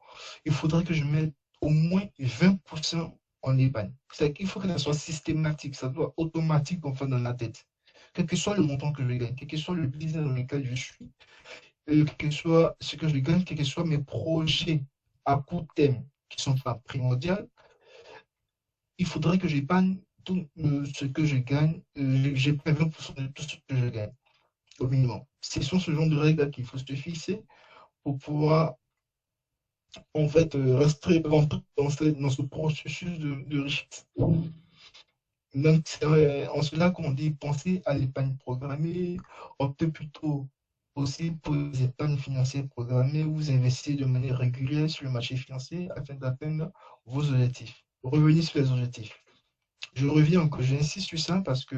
il faudrait que je mette au moins 20% en épargne. C'est-à-dire qu'il faut que ça soit systématique, ça doit automatique en fait dans la tête. Quel que soit le montant que je gagne, quel que soit le business dans lequel je suis, quel que soit ce que je gagne, quels que soient mes projets à court terme qui ne sont pas primordiaux, il faudrait que j'épargne tout ce que je gagne, j'épargne 20% de tout ce que je gagne, au minimum. Ce sont ce genre de règles qu'il faut se fixer pour pouvoir, en fait, rester dans ce processus de richesse. Donc, c'est en cela qu'on dit penser à l'épargne programmée, opter plutôt aussi pour les épargnes financières programmées où vous investissez de manière régulière sur le marché financier afin d'atteindre vos objectifs. Revenir sur les objectifs. Je reviens encore, j'insiste sur ça parce que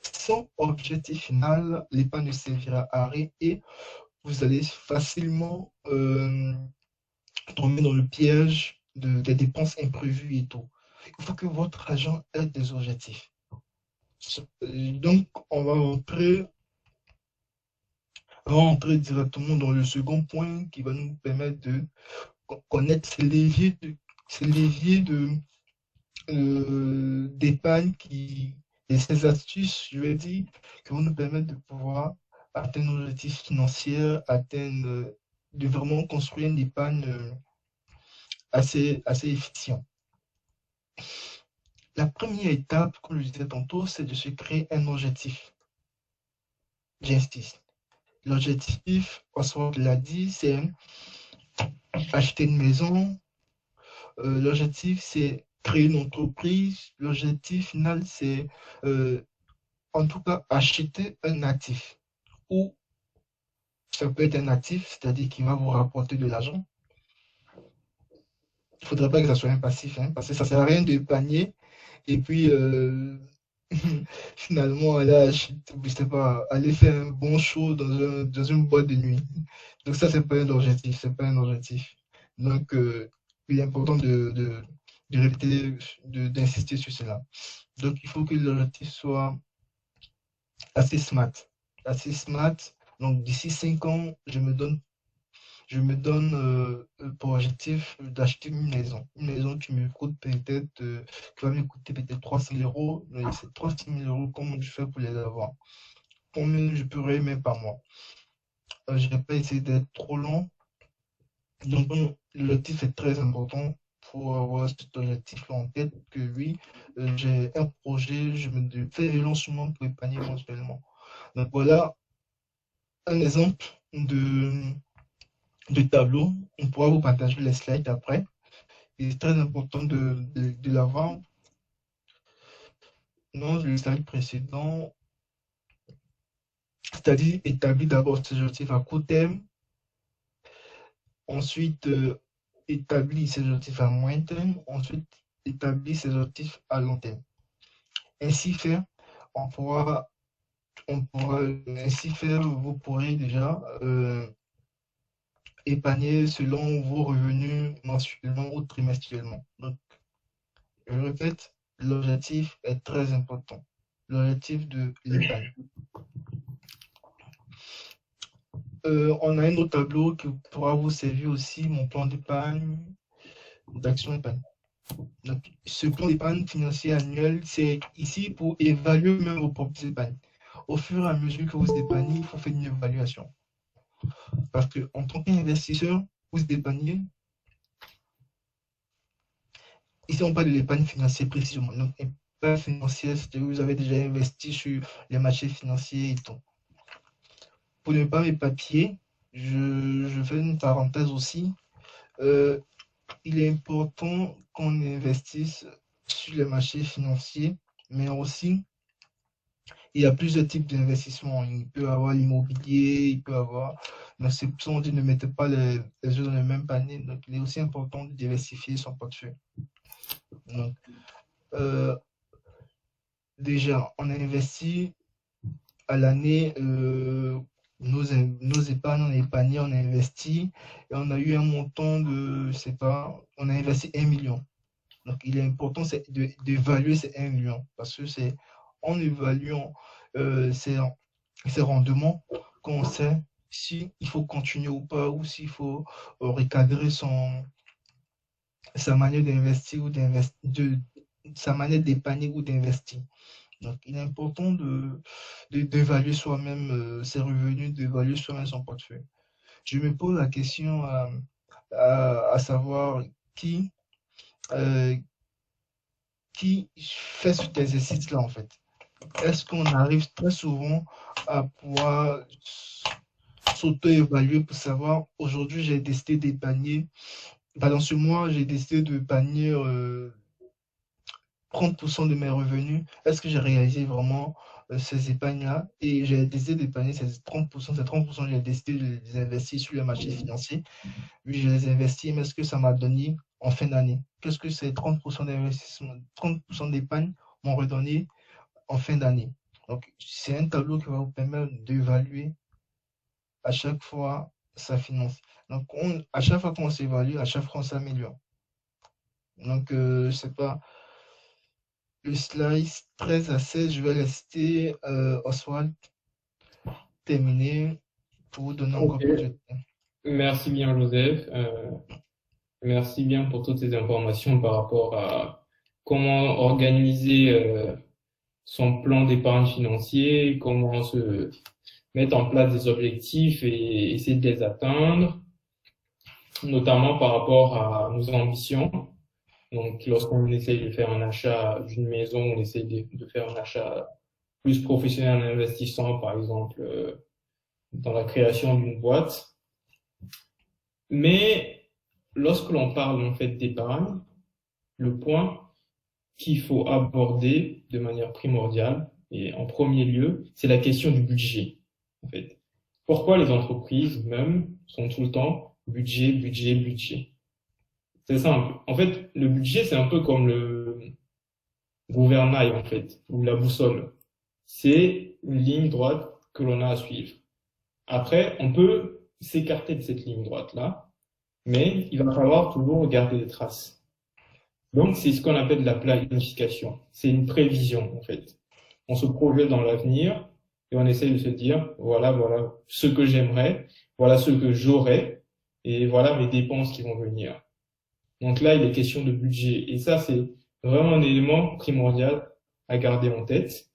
sans objectif final, l'épargne ne servira à rien et vous allez facilement tomber dans le piège des dépenses imprévues et tout. Il faut que votre argent ait des objectifs. Donc, on va rentrer directement dans le second point qui va nous permettre de connaître ces leviers d'épargne et ces astuces, je vais dire, qui vont nous permettre de pouvoir atteindre nos objectifs financiers, de vraiment construire une épargne assez efficient. La première étape, comme je disais tantôt, c'est de se créer un objectif. J'insiste. L'objectif, Oswald l'a dit, c'est acheter une maison. L'objectif, c'est créer une entreprise. L'objectif final, c'est en tout cas acheter un actif. Ou ça peut être un actif, c'est-à-dire qui va vous rapporter de l'argent. Il ne faudrait pas que ça soit un passif, hein, parce que ça ne sert à rien de panier. Et puis, finalement, je sais pas, aller faire un bon show dans une boîte de nuit. Donc ça, c'est pas un objectif, c'est pas un objectif. Donc, il est important de répéter, d'insister sur cela. Donc, il faut que l'objectif soit assez smart. Assez smart. Donc, d'ici 5 ans, je me donne pour objectif d'acheter une maison. Une maison qui me coûte peut-être, qui va me coûter peut-être 300 000 euros. Mais ces 300 000 euros, comment je fais pour les avoir? Combien je pourrais mettre par mois? Je ne vais pas essayer d'être trop long. Donc, l'objectif est très important pour avoir cet objectif-là en tête, que oui, j'ai un projet, je me fais le lancement pour épargner mensuellement. Donc, voilà un exemple de tableau. On pourra vous partager les slides après. C'est très important de l'avoir. Dans le slide précédent, c'est-à-dire établir d'abord ses objectifs à court terme, ensuite établir ses objectifs à moyen terme, ensuite établir ses objectifs à long terme. Ainsi faire, on pourra ainsi faire, vous pourrez déjà épargner selon vos revenus mensuellement ou trimestriellement. Donc, je répète, l'objectif est très important. L'objectif de l'épargne. On a un autre tableau qui pourra vous servir aussi, mon plan d'épargne, d'action épargne. Donc, ce plan d'épargne financier annuel, c'est ici pour évaluer même vos propres épargnes. Au fur et à mesure que vous épargnez, il faut faire une évaluation. Parce qu'en tant qu'investisseur, vous épargnez. Ici, on parle de l'épargne financière précisément. Donc, l'épargne financière, c'est que vous avez déjà investi sur les marchés financiers et tout. Pour ne pas m'éparpiller, je fais une parenthèse aussi. Il est important qu'on investisse sur les marchés financiers, mais aussi, il y a plusieurs types d'investissements. Il peut y avoir l'immobilier, il peut y avoir... Donc, c'est pour ça qu'on dit ne mettez pas les œufs dans le même panier. Donc, il est aussi important de diversifier son portefeuille. Donc, déjà, on a investi à l'année, nos épargnes, on a épargné, on a investi, et on a eu un montant de, je sais pas, on a investi 1 million. Donc, il est important d'évaluer ces 1 million, parce que c'est en évaluant ces rendements qu'on sait si il faut continuer ou pas, ou s'il faut recadrer sa manière d'investir ou sa manière d'épargner ou d'investir. Donc, il est important d'évaluer soi-même ses revenus, d'évaluer soi-même son portefeuille. Je me pose la question à savoir qui fait cet exercice-là, en fait. Est-ce qu'on arrive très souvent à pouvoir s'auto-évaluer pour savoir, aujourd'hui, j'ai décidé d'épargner, dans ce mois, j'ai décidé d'épargner 30% de mes revenus, est-ce que j'ai réalisé vraiment ces épargnes-là? Et j'ai décidé d'épargner ces 30%, j'ai décidé de les investir sur le marché financier. Oui, je les investis, mais est-ce que ça m'a donné en fin d'année? Qu'est-ce que ces 30% d'investissement, 30% d'épargne m'ont redonné en fin d'année? Donc, c'est un tableau qui va vous permettre d'évaluer à chaque fois sa finance. Donc, à chaque fois qu'on s'évalue, à chaque fois on s'améliore. Donc, je sais pas. Le slide 13 à 16, je vais rester Oswald terminé pour vous donner encore plus de temps. Merci bien, Joseph. Merci bien pour toutes ces informations par rapport à comment organiser son plan d'épargne financier, comment se mettre en place des objectifs et essayer de les atteindre, notamment par rapport à nos ambitions. Donc, lorsqu'on essaye de faire un achat d'une maison, on essaye de faire un achat plus professionnel en investissant, par exemple, dans la création d'une boîte. Mais lorsque l'on parle en fait d'épargne, le point qu'il faut aborder de manière primordiale et en premier lieu, c'est la question du budget. En fait, pourquoi les entreprises même sont tout le temps budget, budget, budget? C'est simple. En fait, le budget, c'est un peu comme le gouvernail, en fait, ou la boussole. C'est une ligne droite que l'on a à suivre. Après, on peut s'écarter de cette ligne droite-là, mais il va falloir toujours garder des traces. Donc, c'est ce qu'on appelle la planification. C'est une prévision, en fait. On se projette dans l'avenir et on essaye de se dire, voilà ce que j'aimerais, voilà ce que j'aurai, et voilà mes dépenses qui vont venir. Donc là, il est question de budget. Et ça, c'est vraiment un élément primordial à garder en tête.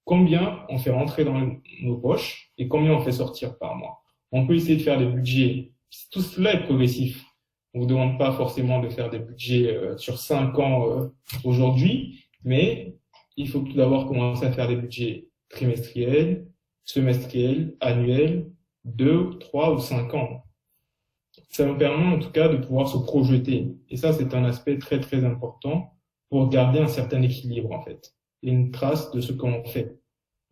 Combien on fait rentrer dans nos poches et combien on fait sortir par mois. On peut essayer de faire des budgets. Tout cela est progressif. On ne vous demande pas forcément de faire des budgets sur 5 ans aujourd'hui, mais il faut tout d'abord commencer à faire des budgets trimestriels, semestriels, annuels, 2, 3 ou 5 ans. Ça nous permet en tout cas de pouvoir se projeter. Et ça, c'est un aspect très, très important pour garder un certain équilibre, en fait, et une trace de ce qu'on fait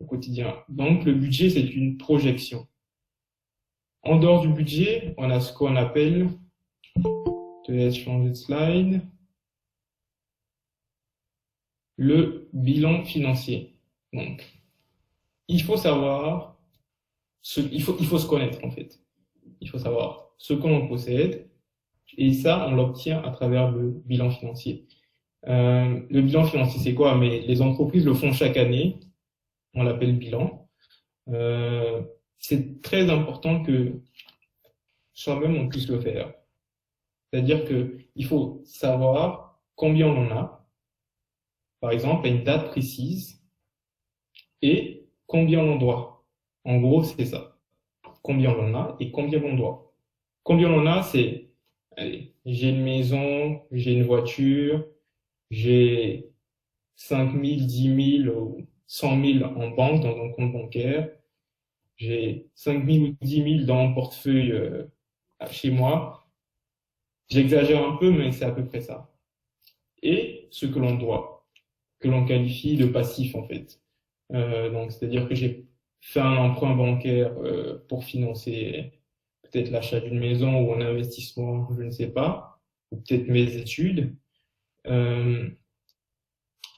au quotidien. Donc, le budget, c'est une projection. En dehors du budget, on a ce qu'on appelle, je vais changer de slide, le bilan financier. Donc, il faut savoir, il faut se connaître, en fait. Il faut savoir ce que l'on possède, et ça, on l'obtient à travers le bilan financier. Le bilan financier, c'est quoi? Mais les entreprises le font chaque année, on l'appelle bilan. C'est très important que soi-même on puisse le faire. C'est-à-dire que il faut savoir combien on en a, par exemple, à une date précise, et combien on en doit. En gros, c'est ça. Combien on en a et combien on doit. Combien on en a, c'est, allez, j'ai une maison, j'ai une voiture, j'ai 5 000, 10 000 ou 100 000 en banque, dans un compte bancaire. J'ai 5 000 ou 10 000 dans mon portefeuille chez moi. J'exagère un peu, mais c'est à peu près ça. Et ce que l'on doit, que l'on qualifie de passif en fait. Donc, c'est-à-dire que j'ai fait un emprunt bancaire pour financer peut-être l'achat d'une maison ou un investissement, je ne sais pas, ou peut-être mes études.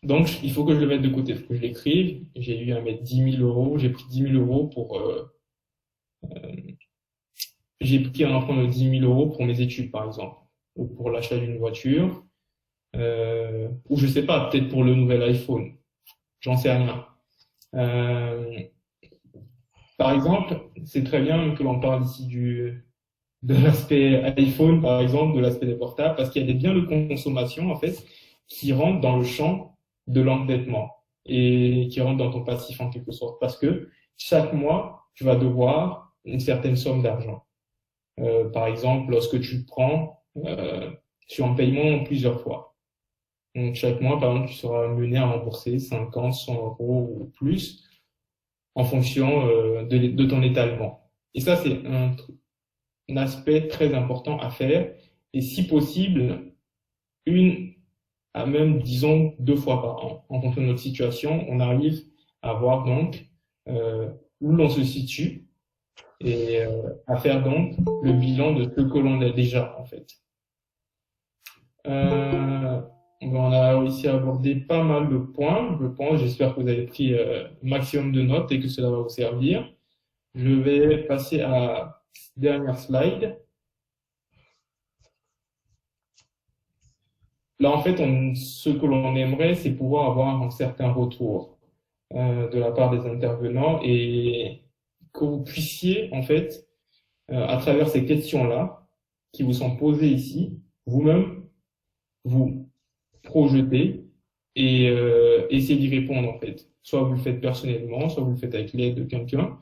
Donc, il faut que je le mette de côté, il faut que je l'écrive. J'ai eu à mettre 10 000 euros, j'ai pris 10 000 euros pour... j'ai pris un emprunt de 10 000 euros pour mes études, par exemple, ou pour l'achat d'une voiture, ou je sais pas, peut-être pour le nouvel iPhone. J'en sais rien. Par exemple, c'est très bien que l'on parle ici de l'aspect iPhone, par exemple, de l'aspect des portables, parce qu'il y a des biens de consommation, en fait, qui rentrent dans le champ de l'endettement et qui rentrent dans ton passif en quelque sorte, parce que chaque mois, tu vas devoir une certaine somme d'argent. Par exemple, lorsque tu prends sur un paiement plusieurs fois. Donc, chaque mois, par exemple, tu seras mené à rembourser 50, 100 euros ou plus en fonction de ton étalement. Et ça, c'est un aspect très important à faire. Et si possible, à même, disons, 2 fois par an. En fonction de notre situation, on arrive à voir donc où l'on se situe et à faire donc le bilan de ce que l'on a déjà, en fait. On a réussi à aborder pas mal de points, je pense. J'espère que vous avez pris un maximum de notes et que cela va vous servir. Je vais passer à la dernière slide. Là, en fait, ce que l'on aimerait, c'est pouvoir avoir un certain retour de la part des intervenants et que vous puissiez, en fait, à travers ces questions-là qui vous sont posées ici, vous-même, vous projeter et essayer d'y répondre, en fait. Soit vous le faites personnellement, soit vous le faites avec l'aide de quelqu'un.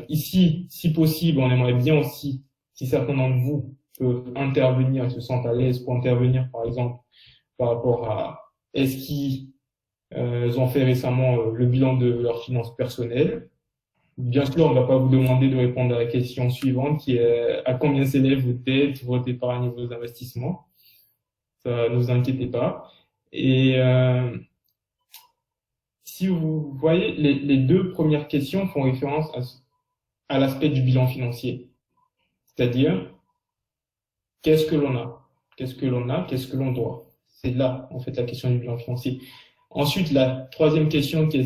Ici, si possible, on aimerait bien aussi, si certains d'entre vous peuvent intervenir, ils se sentent à l'aise pour intervenir, par exemple, par rapport à est-ce qu'ils ont fait récemment le bilan de leurs finances personnelles. Bien sûr, on ne va pas vous demander de répondre à la question suivante qui est à combien s'élèvent vos dettes, votre épargne et vos investissements. Ça, ne vous inquiétez pas. Et si vous voyez, les deux premières questions font référence à l'aspect du bilan financier. C'est-à-dire, qu'est-ce que l'on a? Qu'est-ce que l'on a? Qu'est-ce que l'on doit? C'est là, en fait, la question du bilan financier. Ensuite, la troisième question qui est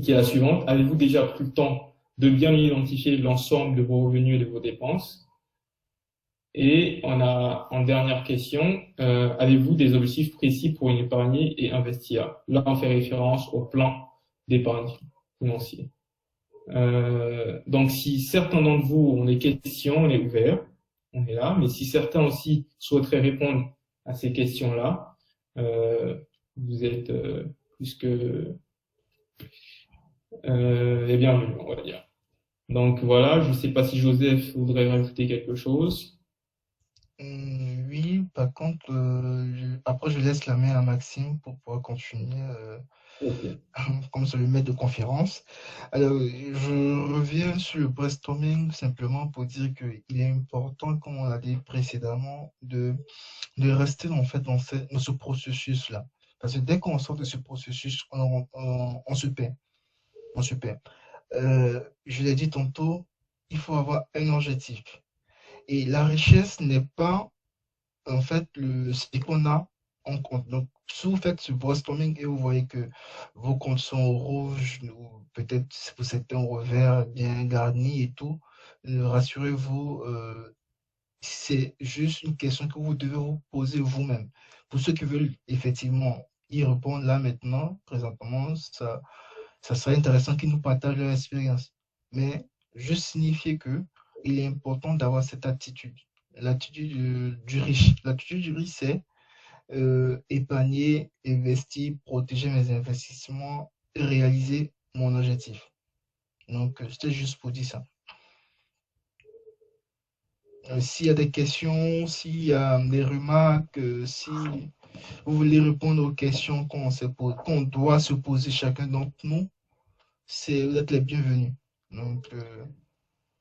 qui est la suivante. Avez-vous déjà pris le temps de bien identifier l'ensemble de vos revenus et de vos dépenses? Et on a, en dernière question, avez-vous des objectifs précis pour épargner et investir? Là, on fait référence au plan d'épargne financier. Donc, si certains d'entre vous ont des questions, on est ouvert, on est là. Mais si certains aussi souhaiteraient répondre à ces questions-là, vous êtes plus que les bienvenus, on va dire. Donc voilà, je ne sais pas si Joseph voudrait rajouter quelque chose. Oui, par contre, après je laisse la main à Maxime pour pouvoir continuer Okay. comme sur le maître de conférence. Alors, je reviens sur le brainstorming simplement pour dire qu'il est important, comme on l'a dit précédemment, de rester en fait dans ce processus-là. Parce que dès qu'on sort de ce processus, on se perd. On se perd. Je l'ai dit tantôt, il faut avoir un objectif. Et la richesse n'est pas en fait ce qu'on a en compte. Donc, si vous faites ce brainstorming et vous voyez que vos comptes sont rouges ou peut-être pour certains au vert, bien garnis et tout, rassurez-vous, c'est juste une question que vous devez vous poser vous-même. Pour ceux qui veulent effectivement y répondre là maintenant, présentement, ça serait intéressant qu'ils nous partagent leur expérience. Mais juste signifier que il est important d'avoir cette attitude. L'attitude du riche. L'attitude du riche, c'est épargner, investir, protéger mes investissements et réaliser mon objectif. Donc, c'était juste pour dire ça. S'il y a des questions, s'il y a des remarques, si vous voulez répondre aux questions qu'on doit se poser chacun d'entre nous, vous êtes les bienvenus. Donc,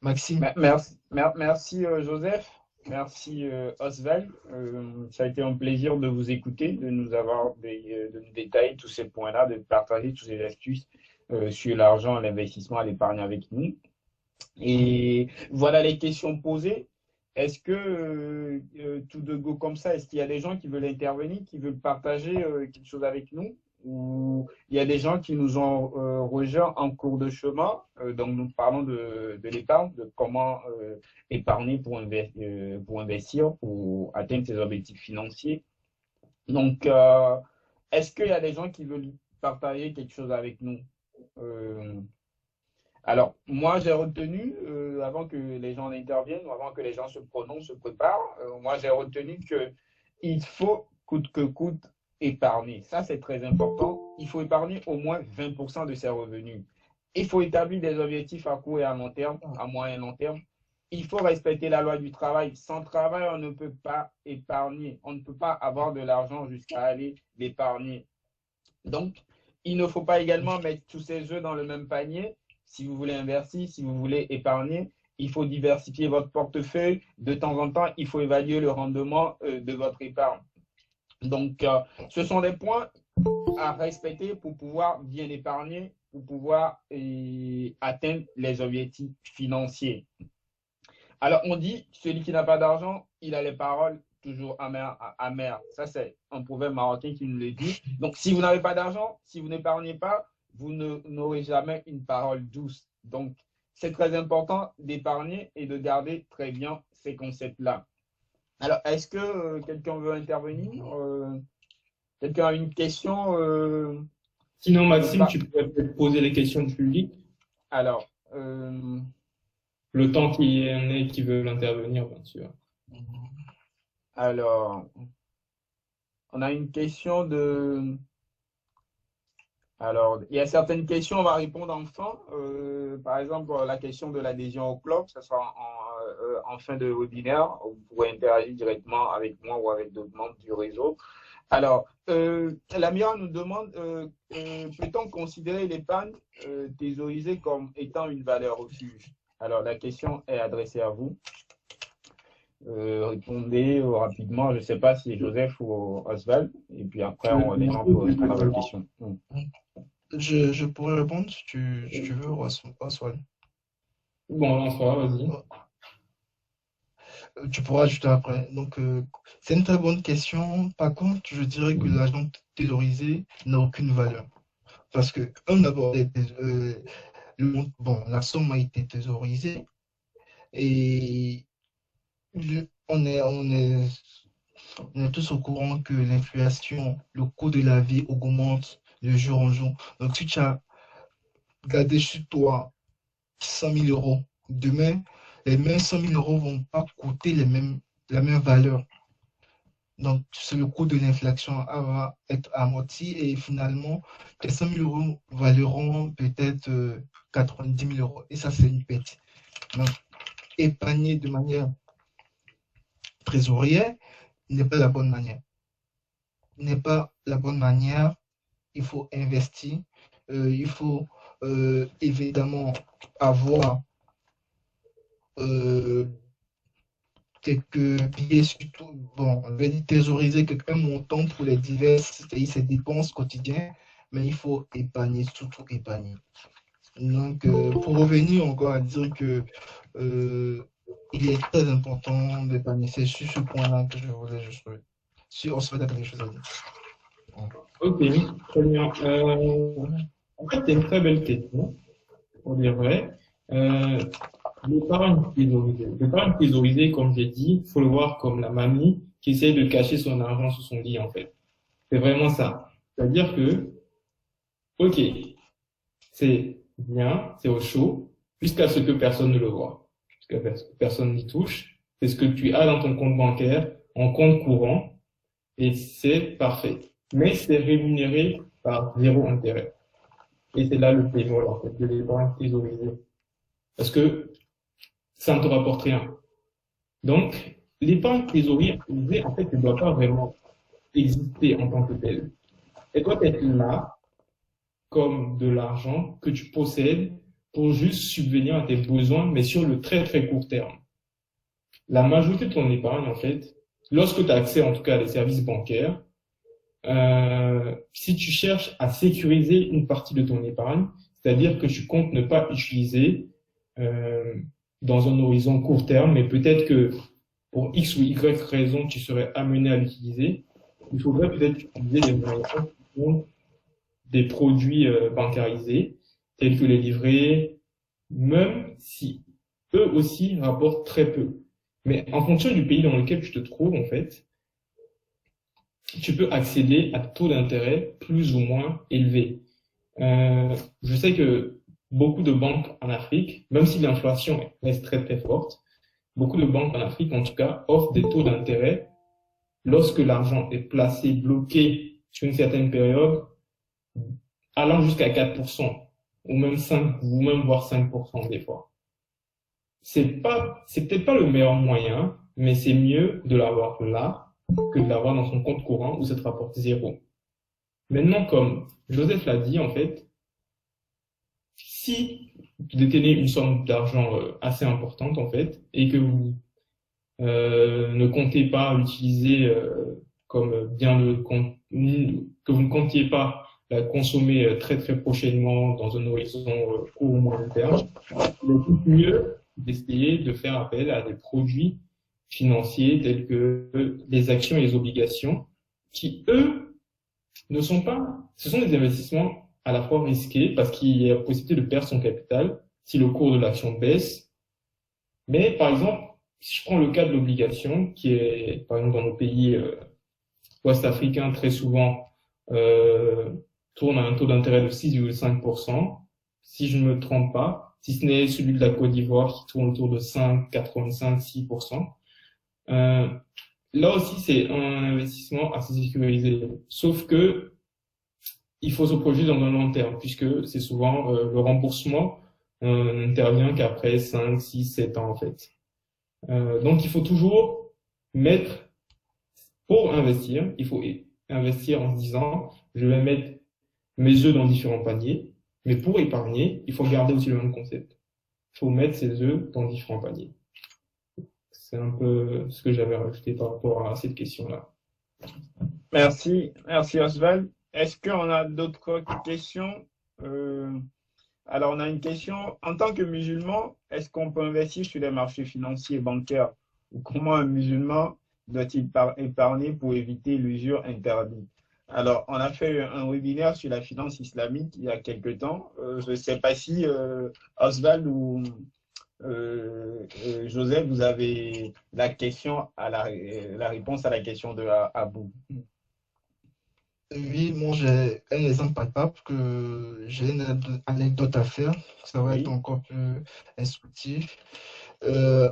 Maxime. Merci Joseph, merci Oswald. Ça a été un plaisir de vous écouter, de nous détailler tous ces points-là, de partager toutes ces astuces sur l'argent, l'investissement, l'épargne avec nous. Et voilà les questions posées. Est-ce que tout de go comme ça, est-ce qu'il y a des gens qui veulent intervenir, qui veulent partager quelque chose avec nous? Ou il y a des gens qui nous ont rejoints en cours de chemin. Donc, nous parlons de l'épargne, de comment épargner pour investir, pour atteindre ses objectifs financiers. Donc, est-ce qu'il y a des gens qui veulent partager quelque chose avec nous? Alors, moi, j'ai retenu, avant que les gens interviennent, ou avant que les gens se prononcent, se préparent, moi, j'ai retenu qu'il faut, coûte que coûte, épargner. Ça, c'est très important. Il faut épargner au moins 20% de ses revenus. Il faut établir des objectifs à court et à long terme, à moyen et long terme. Il faut respecter la loi du travail. Sans travail, on ne peut pas épargner. On ne peut pas avoir de l'argent jusqu'à aller l'épargner. Donc, il ne faut pas également mettre tous ses œufs dans le même panier. Si vous voulez investir, si vous voulez épargner, il faut diversifier votre portefeuille. De temps en temps, il faut évaluer le rendement de votre épargne. Donc, ce sont des points à respecter pour pouvoir bien épargner, pour pouvoir atteindre les objectifs financiers. Alors, on dit, celui qui n'a pas d'argent, il a les paroles toujours amères. Ça, c'est un proverbe marocain qui nous le dit. Donc, si vous n'avez pas d'argent, si vous n'épargnez pas, vous n'aurez jamais une parole douce. Donc, c'est très important d'épargner et de garder très bien ces concepts-là. Alors, est-ce que quelqu'un veut intervenir? Quelqu'un a une question? Sinon, Maxime, tu pourrais peut-être poser les questions du public. Alors, le temps qu'il y en ait qui veulent intervenir, bien sûr. Alors, on a une question de... Alors, il y a certaines questions, on va répondre en fin. Par exemple, la question de l'adhésion au club, ça sera en fin de webinaire. Vous pourrez interagir directement avec moi ou avec d'autres membres du réseau. Alors, Lamira nous demande, peut-on considérer l'épargne thésaurisée comme étant une valeur refuge? Alors, la question est adressée à vous. Répondez rapidement. Je ne sais pas si Joseph ou Oswald. Et puis après, on reviendra pour répondre à votre question. Je pourrais répondre si tu veux, Oswald. Bon, François, vas-y. Tu pourras ajouter après. Donc, c'est une très bonne question. Par contre, je dirais que l'argent thésaurisé n'a aucune valeur. Parce que, d'abord, la somme a été thésaurisée et on est tous au courant que l'inflation, le coût de la vie augmente de jour en jour. Donc, si tu as gardé sur toi 100 000 euros, demain, les mêmes 100 000 euros ne vont pas coûter la même valeur. Donc, c'est le coût de l'inflation va être amorti et finalement, les 100 000 euros valeront peut-être 90 000 euros. Et ça, c'est une perte. Donc, épargner de manière trésorière n'est pas la bonne manière. N'est pas la bonne manière. Il faut investir. Il faut évidemment avoir quelques billets, surtout, bon, on va dire thésauriser un montant pour les diverses ces dépenses quotidiennes, mais il faut épargner, surtout épargner. Donc, pour revenir encore à dire que il est très important d'épargner, c'est sur ce point-là que je voulais juste on se fait quelque chose à dire. Ok, très bien. En fait, c'est une très belle question, pour dire vrai. L'épargne thésaurisée, comme j'ai dit, il faut le voir comme la mamie qui essaye de cacher son argent sous son lit, en fait. C'est vraiment ça. C'est-à-dire que, ok, c'est bien, c'est au chaud, jusqu'à ce que personne ne le voit, jusqu'à ce que personne n'y touche. C'est ce que tu as dans ton compte bancaire, en compte courant, et c'est parfait. Mais c'est rémunéré par 0 intérêt. Et c'est là le bémol, en fait, de l'épargne thésaurisée. Parce que ça ne te rapporte rien. Donc, l'épargne thésaurisée, en fait, ne doit pas vraiment exister en tant que telle. Elle doit être là, comme de l'argent que tu possèdes pour juste subvenir à tes besoins, mais sur le très, très court terme. La majorité de ton épargne, en fait, lorsque tu as accès, en tout cas, à des services bancaires, si tu cherches à sécuriser une partie de ton épargne, c'est-à-dire que tu comptes ne pas utiliser dans un horizon court terme, mais peut-être que pour X ou Y raison, tu serais amené à l'utiliser, il faudrait peut-être utiliser des moyens qui sont des produits bancarisés, tels que les livrets, même si eux aussi rapportent très peu. Mais en fonction du pays dans lequel tu te trouves, en fait, tu peux accéder à taux d'intérêt plus ou moins élevés. Je sais que beaucoup de banques en Afrique, même si l'inflation reste très très forte, beaucoup de banques en Afrique, en tout cas, offrent des taux d'intérêt lorsque l'argent est placé, bloqué sur une certaine période, allant jusqu'à 4%, ou même 5, ou même voire 5% des fois. C'est peut-être pas le meilleur moyen, mais c'est mieux de l'avoir là que de l'avoir dans son compte courant où ça te rapporte 0. Maintenant, comme Joseph l'a dit, en fait, si vous détenez une somme d'argent assez importante, en fait, et que vous ne comptez pas l'utiliser comme bien que vous ne comptiez pas la consommer très très prochainement dans un horizon court ou moyen terme, il est tout mieux d'essayer de faire appel à des produits financiers tels que les actions et les obligations qui, eux, ce sont des investissements à la fois risqués parce qu'il y a la possibilité de perdre son capital si le cours de l'action baisse. Mais par exemple, si je prends le cas de l'obligation, qui est par exemple dans nos pays ouest-africains très souvent tourne à un taux d'intérêt de 6,5%, si je ne me trompe pas, si ce n'est celui de la Côte d'Ivoire qui tourne autour de 5,85, 6%. Là aussi, c'est un investissement assez sécurisé. Sauf que il faut se projeter dans un long terme, puisque c'est souvent le remboursement n'intervient qu'après 5, 6, 7 ans, en fait. Donc, il faut toujours mettre, pour investir, il faut investir en se disant, je vais mettre mes œufs dans différents paniers, mais pour épargner, il faut garder aussi le même concept. Il faut mettre ses œufs dans différents paniers. C'est un peu ce que j'avais rajouté par rapport à cette question-là. Merci Oswald. Est-ce qu'on a d'autres questions? Alors, on a une question. En tant que musulman, est-ce qu'on peut investir sur les marchés financiers et bancaires? Ou comment un musulman doit-il épargner pour éviter l'usure interdite? Alors, on a fait un webinaire sur la finance islamique il y a quelques temps. Je ne sais pas si Oswald ou Joseph, vous avez la question la réponse à la question de Abou. Oui, moi j'ai un exemple palpable que j'ai une anecdote à faire. Ça va être Oui, encore plus instructif.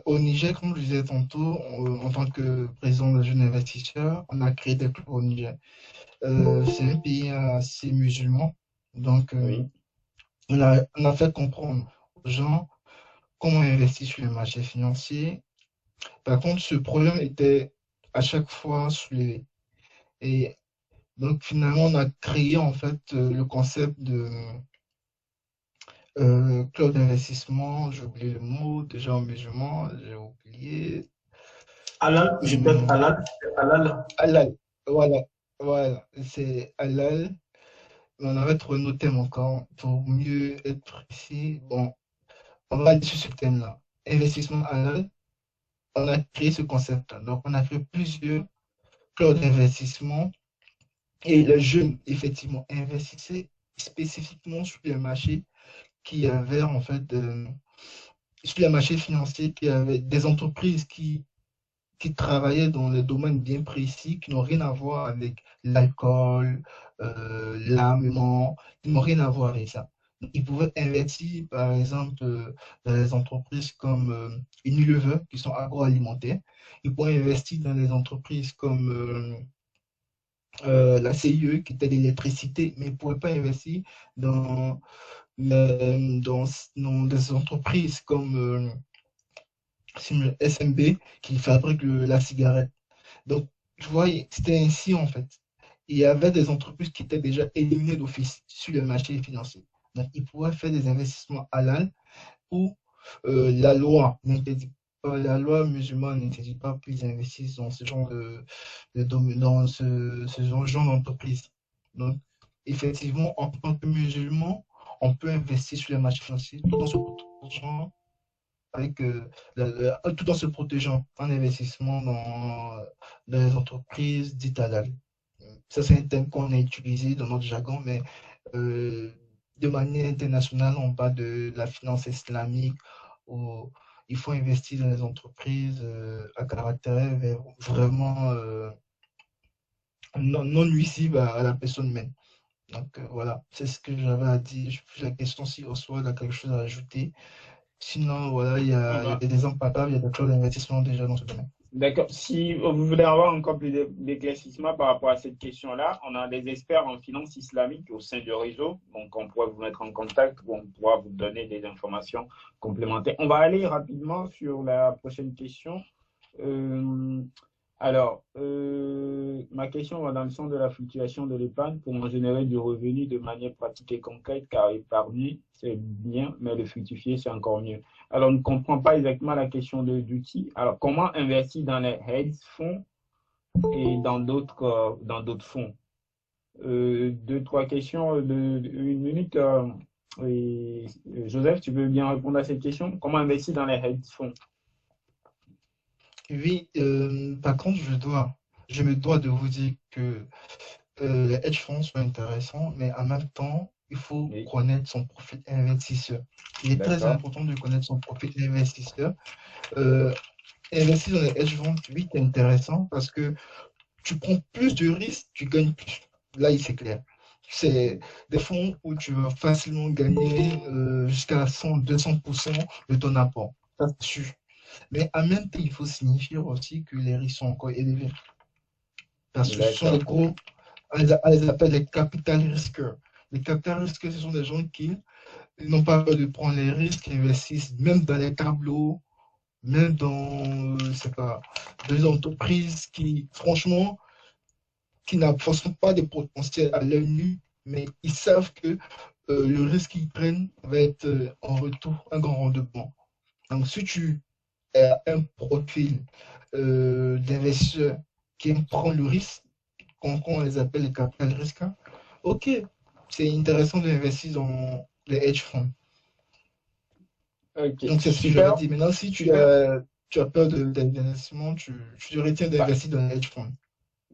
Au Niger, comme je disais tantôt, en tant que président de jeunes investisseurs, on a créé des clubs au Niger. C'est un pays assez musulman, donc oui, on a fait comprendre aux gens comment investir sur les marchés financiers. Par contre, ce problème était à chaque fois soulevé. Et donc finalement, on a créé en fait le concept de club d'investissement. J'ai oublié le mot, déjà en musulman, j'ai oublié. Halal, je peux Hum, halal, halal. Halal, voilà, voilà, c'est halal. On avait trouvé nos thèmes encore pour mieux être précis. Bon, on va aller sur ce thème-là. Investissement halal, on a créé ce concept-là. Donc, on a fait plusieurs clubs d'investissement et les jeunes, effectivement, investissaient spécifiquement sur les marchés qui avaient, en fait, sur les marchés financiers, qui avaient des entreprises qui travaillaient dans des domaines bien précis, qui n'ont rien à voir avec l'alcool, l'armement, qui n'ont rien à voir avec ça. Ils pouvaient investir, par exemple, dans des entreprises comme Unilever, qui sont agroalimentaires. Ils pouvaient investir dans des entreprises comme la CIE, qui était l'électricité, mais ils ne pouvaient pas investir dans, dans des entreprises comme SMB, qui fabrique la cigarette. Donc, tu vois, c'était ainsi en fait. Il y avait des entreprises qui étaient déjà éliminées d'office sur le marché financier. Donc, ils pouvaient faire des investissements halal où la loi n'interdit pas, la loi musulmane n'interdit pas qu'ils investissent dans ce genre dans ce genre d'entreprise. Donc, effectivement, en tant que musulman, on peut investir sur les marchés financiers tout en se protégeant avec tout en se protégeant en investissement dans les entreprises dites halal. Ça, c'est un terme qu'on a utilisé dans notre jargon, mais euh, de manière internationale, on parle de la finance islamique où il faut investir dans les entreprises à caractère vraiment non nuisible à la personne humaine. Donc voilà, c'est ce que j'avais à dire. Je pose la question si Oswald a quelque chose à ajouter. Sinon, voilà, on il y a va. des exemples palpables, il y a des clauses d'investissement déjà dans ce domaine. D'accord. Si vous voulez avoir encore plus d'éclaircissement par rapport à cette question-là, on a des experts en finance islamique au sein du réseau. Donc, on pourra vous mettre en contact ou on pourra vous donner des informations complémentaires. On va aller rapidement sur la prochaine question. Euh, ma question va dans le sens de la fluctuation de l'épargne pour en générer du revenu de manière pratique et concrète, car épargner, c'est bien, mais le fructifier, c'est encore mieux. Alors, on ne comprend pas exactement la question d'outils. Alors, comment investir dans les hedge fonds et dans d'autres fonds? Deux, trois questions de une minute. Joseph, tu veux bien répondre à cette question? Comment investir dans les hedge fonds? Oui, par contre, je me dois de vous dire que les hedge funds sont intéressants, mais en même temps, il faut Oui, connaître son profil investisseur. Il est très d'accord. important de connaître son profil investisseur. Euh, Investir dans les hedge funds, oui, c'est intéressant parce que tu prends plus de risques, tu gagnes plus. Là, c'est clair. C'est des fonds où tu vas facilement gagner jusqu'à 100-200% de ton apport. Ça, c'est sûr. Mais en même temps, il faut signifier aussi que les risques sont encore élevés. Parce que ce sont les D'accord. gros, on les appelle les capital risqueurs. Les capital risqueurs, ce sont des gens qui n'ont pas peur de prendre les risques, qui investissent même dans les tableaux même dans, c'est pas, des entreprises qui, franchement, qui n'ont forcément pas de potentiel à l'œil nu, mais ils savent que le risque qu'ils prennent va être en retour un grand rendement. Donc, si tu as un profil d'investisseur qui aime prendre le risque, on les appelle les capital risques, hein, ok, c'est intéressant d'investir dans les hedge funds. Ok, Donc, c'est ce que j'aurais super. dit. Maintenant, si tu as peur d'investissement, tu te retiens Bah, d'investir dans les hedge funds.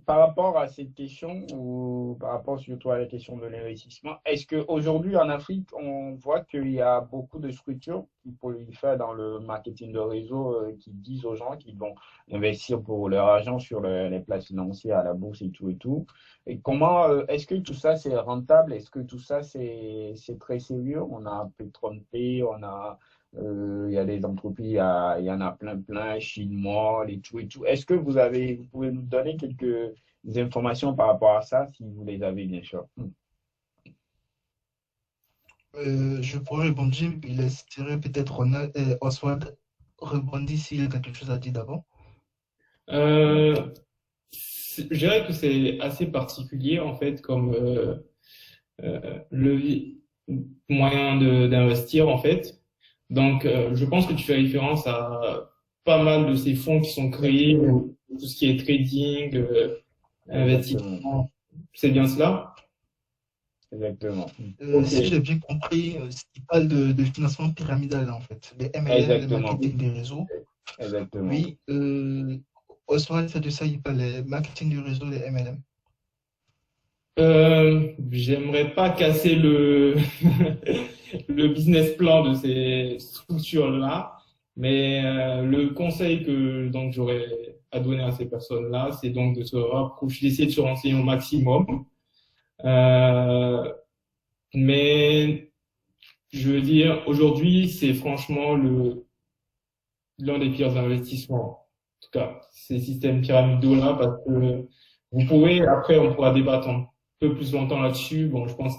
par rapport à cette question, ou par rapport surtout à la question de l'investissement, est-ce qu'aujourd'hui en Afrique, on voit qu'il y a beaucoup de structures qui prolifèrent dans le marketing de réseau qui disent aux gens qu'ils vont investir pour leur argent sur les places financières, à la bourse et tout et tout. Et comment, est-ce que tout ça c'est rentable? Est-ce que tout ça c'est très sérieux? On a Petron Pay, on a il y a des entreprises, il y en a plein, Chine Mall et tout et tout. Est-ce que vous pouvez nous donner quelques informations par rapport à ça, si vous les avez, bien sûr. Je pourrais répondre, il laisserait peut-être Oswald rebondir s'il a quelque chose à dire d'abord. Je dirais que c'est assez particulier en fait comme le moyen d'investir en fait. Donc, je pense que tu fais référence à pas mal de ces fonds qui sont créés, tout ce qui est trading, investissement. C'est bien cela? Exactement. Si j'ai bien compris, il parle de financement pyramidal en fait, les MLM, Exactement. le marketing des réseaux. Exactement. Oui, Oswald, c'est de ça, il parle, le marketing du réseau, les MLM. J'aimerais pas casser le business plan de ces structures-là, mais le conseil que donc j'aurais à donner à ces personnes-là, c'est donc de se rapprocher, d'essayer de se renseigner au maximum. Mais je veux dire, aujourd'hui, c'est franchement l'un des pires investissements. En tout cas, ces systèmes pyramidaux-là, parce que vous pouvez, après, on pourra débattre un peu plus longtemps là-dessus. Bon, je pense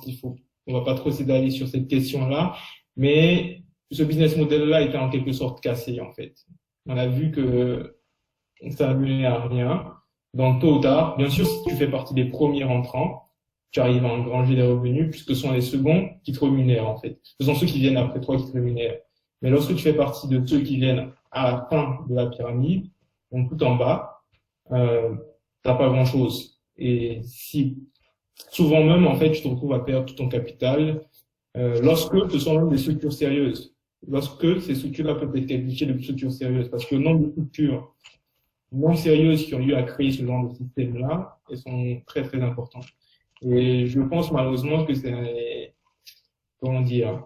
on va pas trop s'étaler sur cette question-là, mais ce business model-là était en quelque sorte cassé, en fait. On a vu que ça n'a mené à rien. Donc, tôt ou tard, bien sûr, si tu fais partie des premiers entrants, tu arrives à engranger des revenus, puisque ce sont les seconds qui te rémunèrent, en fait. Ce sont ceux qui viennent après toi qui te rémunèrent. Mais lorsque tu fais partie de ceux qui viennent à la fin de la pyramide, donc tout en bas, t'as pas grand-chose. Et si souvent même, en fait, tu te retrouves à perdre tout ton capital, lorsque ce sont même des structures sérieuses. Lorsque ces structures-là peuvent être qualifiées de structures sérieuses. Parce que le nombre de structures non sérieuses qui ont eu à créer ce genre de système-là, elles sont très, très importantes. Et je pense malheureusement que comment dire,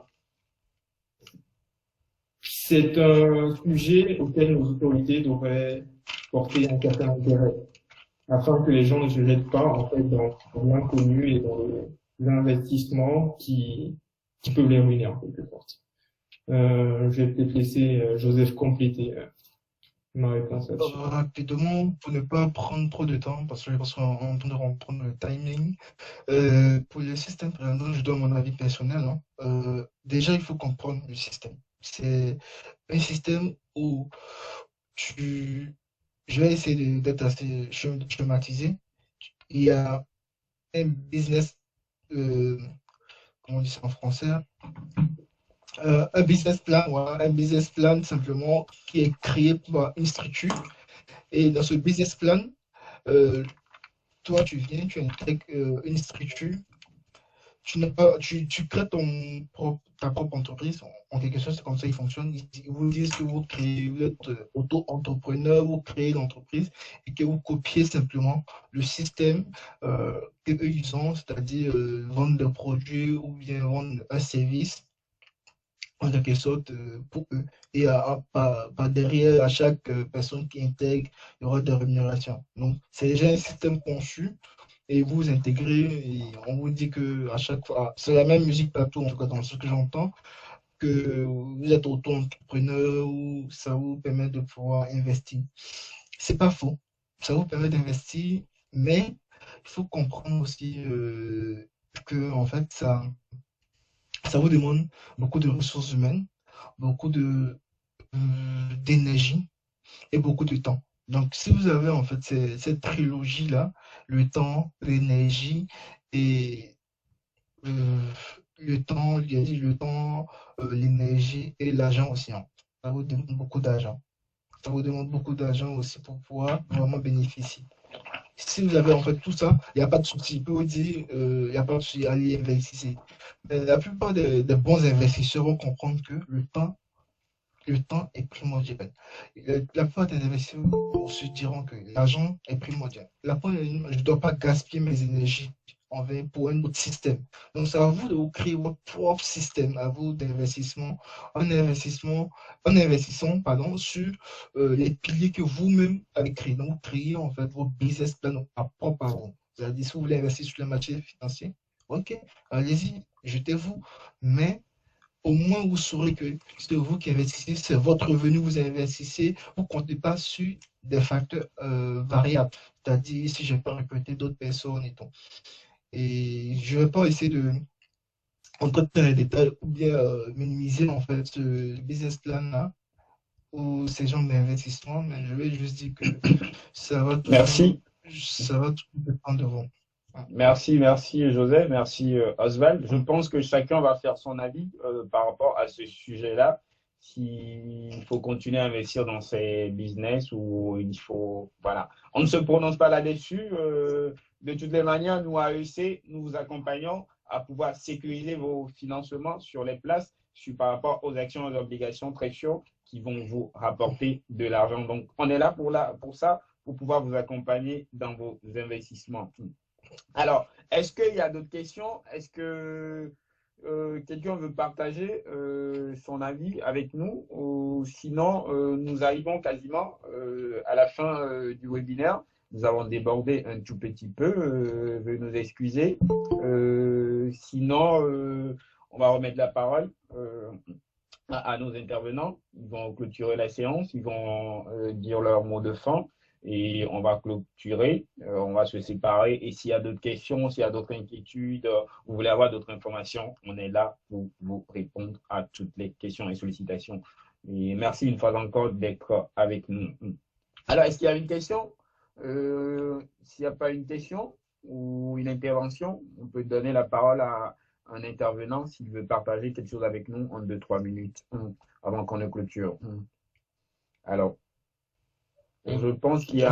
c'est un sujet auquel nos autorités devraient porter un certain intérêt, afin que les gens ne se jettent pas en fait dans l'inconnu et dans l'investissement qui peuvent les ruiner en quelque sorte. Je vais peut-être laisser Joseph compléter ma réponse là-dessus. Rapidement, pour ne pas prendre trop de temps, parce que je pense qu'on est en train de reprendre le timing. Pour le système, par exemple, je donne mon avis personnel. Hein. Déjà, il faut comprendre le système. C'est un système où je vais essayer d'être assez schématisé. Il y a un business, comment on dit ça en français? Un business plan, voilà, un business plan simplement qui est créé par une structure. Et dans ce business plan, toi, tu viens, tu intègres une structure, tu crées ta propre entreprise, en quelque sorte, c'est comme ça qu'il fonctionne. Ils vous disent que vous créez, vous êtes auto-entrepreneur, vous créez l'entreprise et que vous copiez simplement le système qu'eux ils ont, c'est-à-dire vendre des produits ou bien vendre un service en quelque sorte pour eux. Et par derrière, à chaque personne qui intègre, il y aura des rémunérations. Donc, c'est déjà un système conçu et vous intégrez et on vous dit que à chaque fois, c'est la même musique partout, en tout cas dans ce que j'entends, que vous êtes auto-entrepreneur ou ça vous permet de pouvoir investir. C'est pas faux. Ça vous permet d'investir, mais il faut comprendre aussi que en fait, ça vous demande beaucoup de ressources humaines, beaucoup de d'énergie et beaucoup de temps. Donc, si vous avez en fait cette trilogie-là, le temps, l'énergie et euh, le temps, il y a dit le temps, l'énergie et l'argent aussi, hein. Ça vous demande beaucoup d'argent. Ça vous demande beaucoup d'argent aussi pour pouvoir vraiment bénéficier. Si vous avez en fait tout ça, il n'y a pas de souci. Il peut vous dire, il n'y a pas de souci, allez investir. Mais la plupart des bons investisseurs vont comprendre que le temps est primordial. La plupart des investisseurs se diront que l'argent est primordial. La plupart, je ne dois pas gaspiller mes énergies pour un autre système. Donc, c'est à vous de vous créer votre propre système, à vous d'investissement, en investissant pardon, sur les piliers que vous-même avez créés. Donc, créer en fait vos business plans à propre à vous. C'est-à-dire, si vous voulez investir sur le marché financier, ok, allez-y, jetez-vous. Mais au moins vous saurez que c'est vous qui investissez, c'est votre revenu, vous investissez, vous ne comptez pas sur des facteurs variables, c'est-à-dire si je peux recruter d'autres personnes et tout. Et je ne vais pas essayer de entrer dans les détails ou bien minimiser en fait ce business plan-là ou ces genres d'investissement, mais je vais juste dire que ça va toujours, Merci. ça va toujours dépendre de vous. Merci Joseph, merci Oswald. Je pense que chacun va faire son avis par rapport à ce sujet-là. S'il faut continuer à investir dans ces business ou il faut... Voilà. On ne se prononce pas là-dessus. De toutes les manières, nous, à AEC, nous vous accompagnons à pouvoir sécuriser vos financements sur les places par rapport aux actions et aux obligations très sûres qui vont vous rapporter de l'argent. Donc, on est là pour ça, pour pouvoir vous accompagner dans vos investissements. Alors, est-ce qu'il y a d'autres questions? Est-ce que quelqu'un veut partager son avis avec nous? Ou sinon, nous arrivons quasiment à la fin du webinaire. Nous avons débordé un tout petit peu. Veuillez nous excuser. Sinon, on va remettre la parole à nos intervenants. Ils vont clôturer la séance. Ils vont dire leur mot de fin. Et on va clôturer, on va se séparer. Et s'il y a d'autres questions, s'il y a d'autres inquiétudes, vous voulez avoir d'autres informations, on est là pour vous répondre à toutes les questions et sollicitations. Et merci une fois encore d'être avec nous. Alors, est-ce qu'il y a une question? S'il n'y a pas une question ou une intervention, on peut donner la parole à un intervenant s'il veut partager quelque chose avec nous en 2-3 minutes avant qu'on ne clôture. Alors, je pense qu'il y a...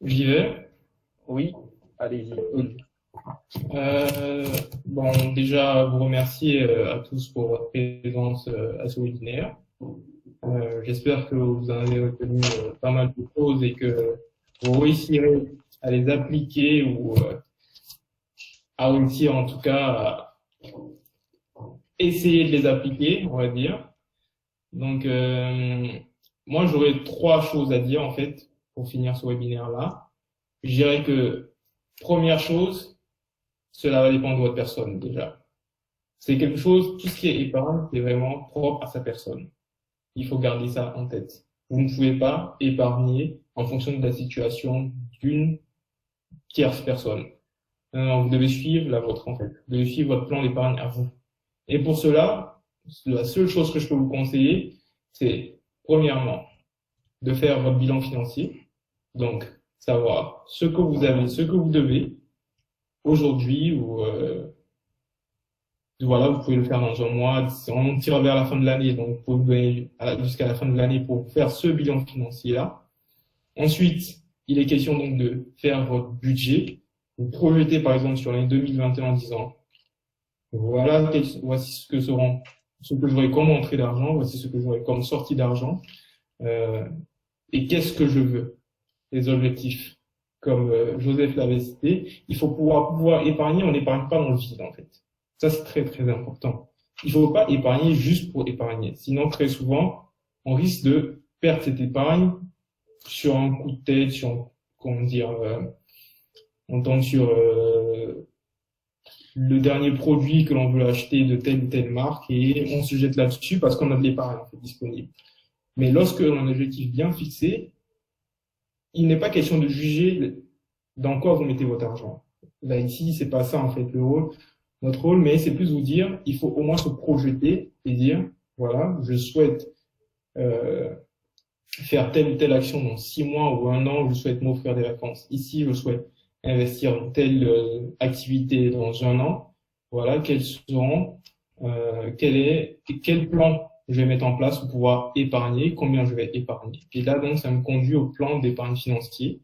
J'y vais. Oui, allez-y. Bon, déjà, vous remercier à tous pour votre présence à ce webinaire. J'espère que vous en avez retenu pas mal de choses et que vous réussirez à les appliquer ou à réussir en tout cas à essayer de les appliquer, on va dire. Donc, moi, j'aurais 3 choses à dire, en fait, pour finir ce webinaire-là. Je dirais que, première chose, cela va dépendre de votre personne, déjà. C'est quelque chose, tout ce qui est épargne, c'est vraiment propre à sa personne. Il faut garder ça en tête. Vous ne pouvez pas épargner en fonction de la situation d'une tierce personne. Non, vous devez suivre la vôtre, en fait. Vous devez suivre votre plan d'épargne à vous. Et pour cela, la seule chose que je peux vous conseiller, c'est, premièrement, de faire votre bilan financier. Donc, savoir ce que vous avez, ce que vous devez aujourd'hui ou voilà, vous pouvez le faire dans un mois, on tire vers la fin de l'année, donc vous pouvez jusqu'à la fin de l'année pour faire ce bilan financier-là. Ensuite, il est question donc de faire votre budget. Vous projetez par exemple sur l'année 2021 en disant voilà, voici ce que j'aurai comme entrée d'argent, voici ce que j'aurai comme sortie d'argent, et qu'est-ce que je veux, les objectifs. Comme Joseph l'avait cité, il faut pouvoir épargner, on n'épargne pas dans le vide en fait. Ça c'est très très important. Il ne faut pas épargner juste pour épargner, sinon très souvent on risque de perdre cette épargne sur un coup de tête, sur on tombe sur le dernier produit que l'on veut acheter de telle ou telle marque et on se jette là-dessus parce qu'on a de l'épargne en fait, disponible. Mais lorsque l'on a un objectif bien fixé, il n'est pas question de juger dans quoi vous mettez votre argent. Là, ici, c'est pas ça en fait le rôle. notre rôle, mais c'est plus vous dire, il faut au moins se projeter et dire, voilà, je souhaite faire telle ou telle action dans 6 mois ou 1 an, je souhaite m'offrir des vacances. Ici, je souhaite investir dans telle activité dans 1 an. Voilà, quels seront, quel plan je vais mettre en place pour pouvoir épargner, combien je vais épargner. Et là, donc, ça me conduit au plan d'épargne financier.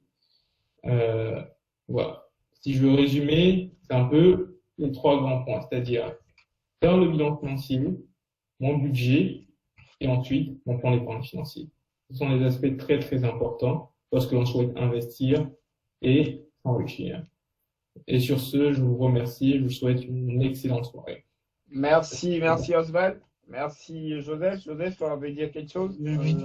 Voilà. Si je veux résumer, c'est un peu les 3 grands points, c'est-à-dire faire le bilan financier, mon budget et ensuite mon plan d'épargne financier. Ce sont des aspects très, très importants lorsque l'on souhaite investir et s'enrichir. Et sur ce, je vous remercie et je vous souhaite une excellente soirée. Merci Oswald. Merci Joseph. Joseph, tu veux dire quelque chose? Oui.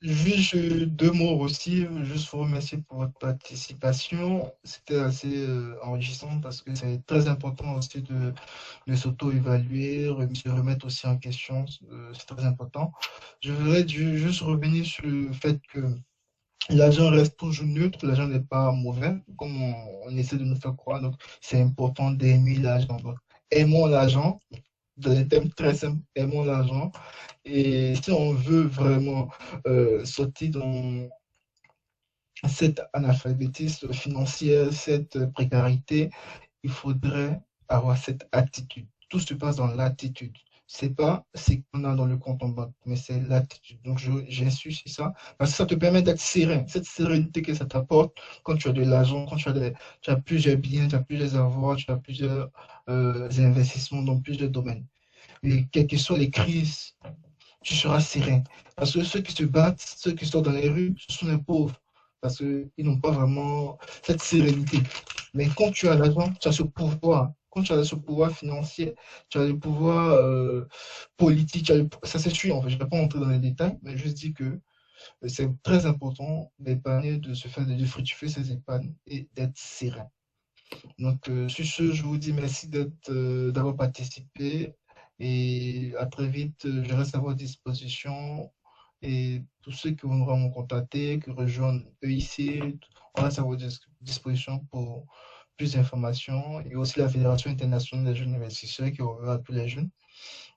Juste 2 mots aussi, juste vous remercier pour votre participation. C'était assez enrichissant parce que c'est très important aussi de s'auto-évaluer, se remettre aussi en question, c'est très important. Je voudrais juste revenir sur le fait que l'argent reste toujours neutre, l'argent n'est pas mauvais, comme on essaie de nous faire croire. Donc, c'est important d'aimer l'argent. Donc, aimons l'argent, dans des thèmes très simples, aimons l'argent. Et si on veut vraiment sortir dans cet analphabétisme financier, cette précarité, il faudrait avoir cette attitude. Tout se passe dans l'attitude. C'est pas ce qu'on a dans le compte en banque, mais c'est l'attitude. Donc, j'insiste sur ça, parce que ça te permet d'être serein. Cette sérénité que ça t'apporte quand tu as de l'argent, quand tu as plusieurs biens, tu as plusieurs avoirs, tu as plusieurs investissements dans plusieurs domaines. Et quelles que soient les crises, tu seras serein. Parce que ceux qui se battent, ceux qui sont dans les rues, ce sont les pauvres. Parce qu'ils n'ont pas vraiment cette sérénité. Mais quand tu as l'argent, tu as ce pouvoir. Quand tu as ce pouvoir financier, tu as le pouvoir politique, ça c'est sûr, en fait, je ne vais pas entrer dans les détails, mais je dis que c'est très important d'épargner, de se faire de fructifier ses épargnes et d'être serein. Donc, sur ce, je vous dis merci d'avoir participé et à très vite. Je reste à votre disposition et tous ceux qui voudront me contacter, qui rejoignent EIC, on reste à votre disposition pour plus d'informations et aussi la Fédération internationale des jeunes investisseurs qui ouvre à tous les jeunes.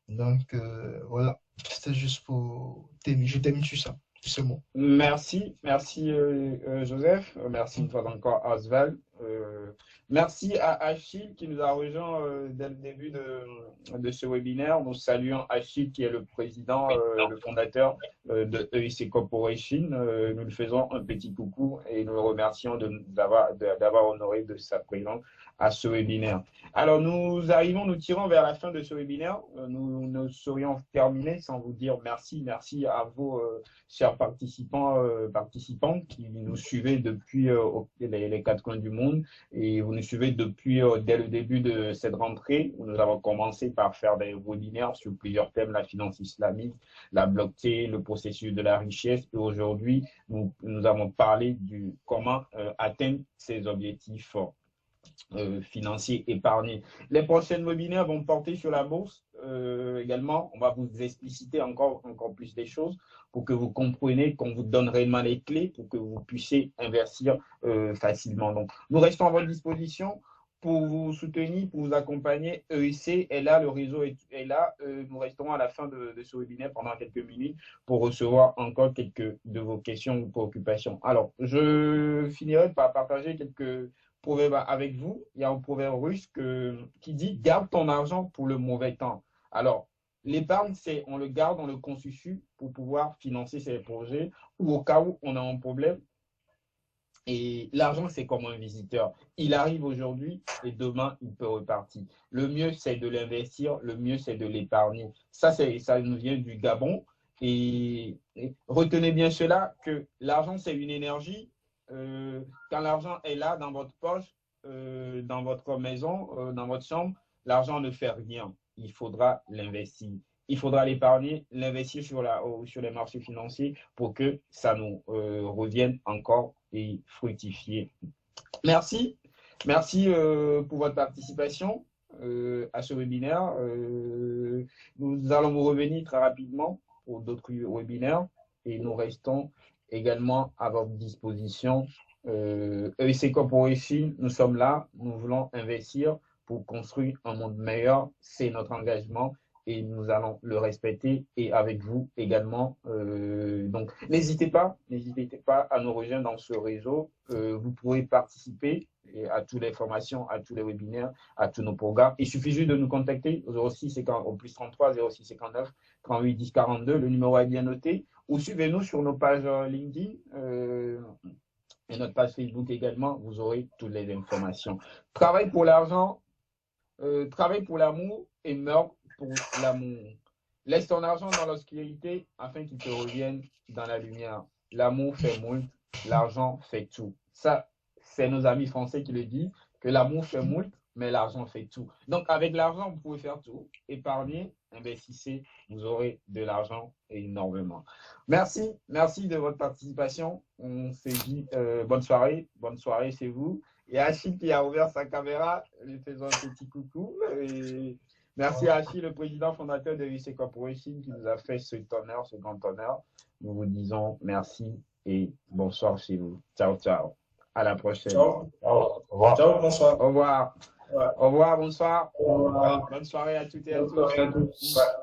Donc, voilà, c'était juste pour terminer. Je termine sur ça, sur ce mot. Merci Joseph. Merci une fois encore Oswald. Merci à Achille qui nous a rejoint dès le début de ce webinaire. Nous saluons Achille qui est le président, le fondateur de EIC Corporation. Nous lui faisons un petit coucou et nous le remercions d'avoir honoré de sa présence à ce webinaire. Alors nous tirons vers la fin de ce webinaire. Nous ne saurions terminer sans vous dire merci à vos chers participants qui nous suivez depuis les 4 coins du monde et vous nous suivez depuis dès le début de cette rentrée où nous avons commencé par faire des webinaires sur plusieurs thèmes, la finance islamique, la blockchain, le processus de la richesse et aujourd'hui nous avons parlé du comment atteindre ces objectifs financiers épargnés. Les prochains webinaires vont porter sur la bourse également. On va vous expliciter encore plus des choses pour que vous compreniez, qu'on vous donne réellement les clés pour que vous puissiez investir facilement. Donc, nous restons à votre disposition pour vous soutenir, pour vous accompagner. EIC est là, le réseau est là. Nous resterons à la fin de ce webinaire pendant quelques minutes pour recevoir encore quelques de vos questions ou préoccupations. Alors, je finirai par partager quelques proverbe avec vous. Il y a un proverbe russe qui dit « Garde ton argent pour le mauvais temps ». Alors, l'épargne, on le garde, on le constitue pour pouvoir financer ses projets ou au cas où on a un problème. Et l'argent, c'est comme un visiteur. Il arrive aujourd'hui et demain, il peut repartir. Le mieux, c'est de l'investir. Le mieux, c'est de l'épargner. Ça nous vient du Gabon. Et retenez bien cela, que l'argent, c'est une énergie. Quand l'argent est là dans votre poche, dans votre maison, dans votre chambre, l'argent ne fait rien. Il faudra l'investir. Il faudra l'épargner, l'investir sur les marchés financiers pour que ça nous revienne encore et fructifier. Merci pour votre participation à ce webinaire. Nous allons vous revenir très rapidement pour d'autres webinaires et nous restons également à votre disposition. EIC Corporation, nous sommes là, nous voulons investir pour construire un monde meilleur. C'est notre engagement et nous allons le respecter et avec vous également. Donc, n'hésitez pas à nous rejoindre dans ce réseau. Vous pourrez participer à toutes les formations, à tous les webinaires, à tous nos programmes. Il suffit juste de nous contacter au 06 au plus 33 06 59 38 10 42. Le numéro est bien noté. Ou suivez-nous sur nos pages LinkedIn et notre page Facebook également. Vous aurez toutes les informations. Travaille pour l'argent, travaille pour l'amour et meurt pour l'amour. Laisse ton argent dans l'obscurité afin qu'il te revienne dans la lumière. L'amour fait moult, l'argent fait tout. Ça, c'est nos amis français qui le disent, que l'amour fait moult, mais l'argent fait tout. Donc, avec l'argent, vous pouvez faire tout. Épargnez, investissez, vous aurez de l'argent énormément. Merci de votre participation. On s'est dit bonne soirée chez vous. Et Achille qui a ouvert sa caméra, lui faisons un petit coucou. Et merci à Achille, le président fondateur de VC Corporation, qui nous a fait ce grand honneur. Nous vous disons merci et bonsoir chez vous. Ciao. À la prochaine. Ciao. Au revoir. Ciao, bonsoir. Au revoir. Ouais. Au revoir, bonsoir. Au revoir. Bonne soirée à toutes et à Bonne soirée à tous. tous. Ouais.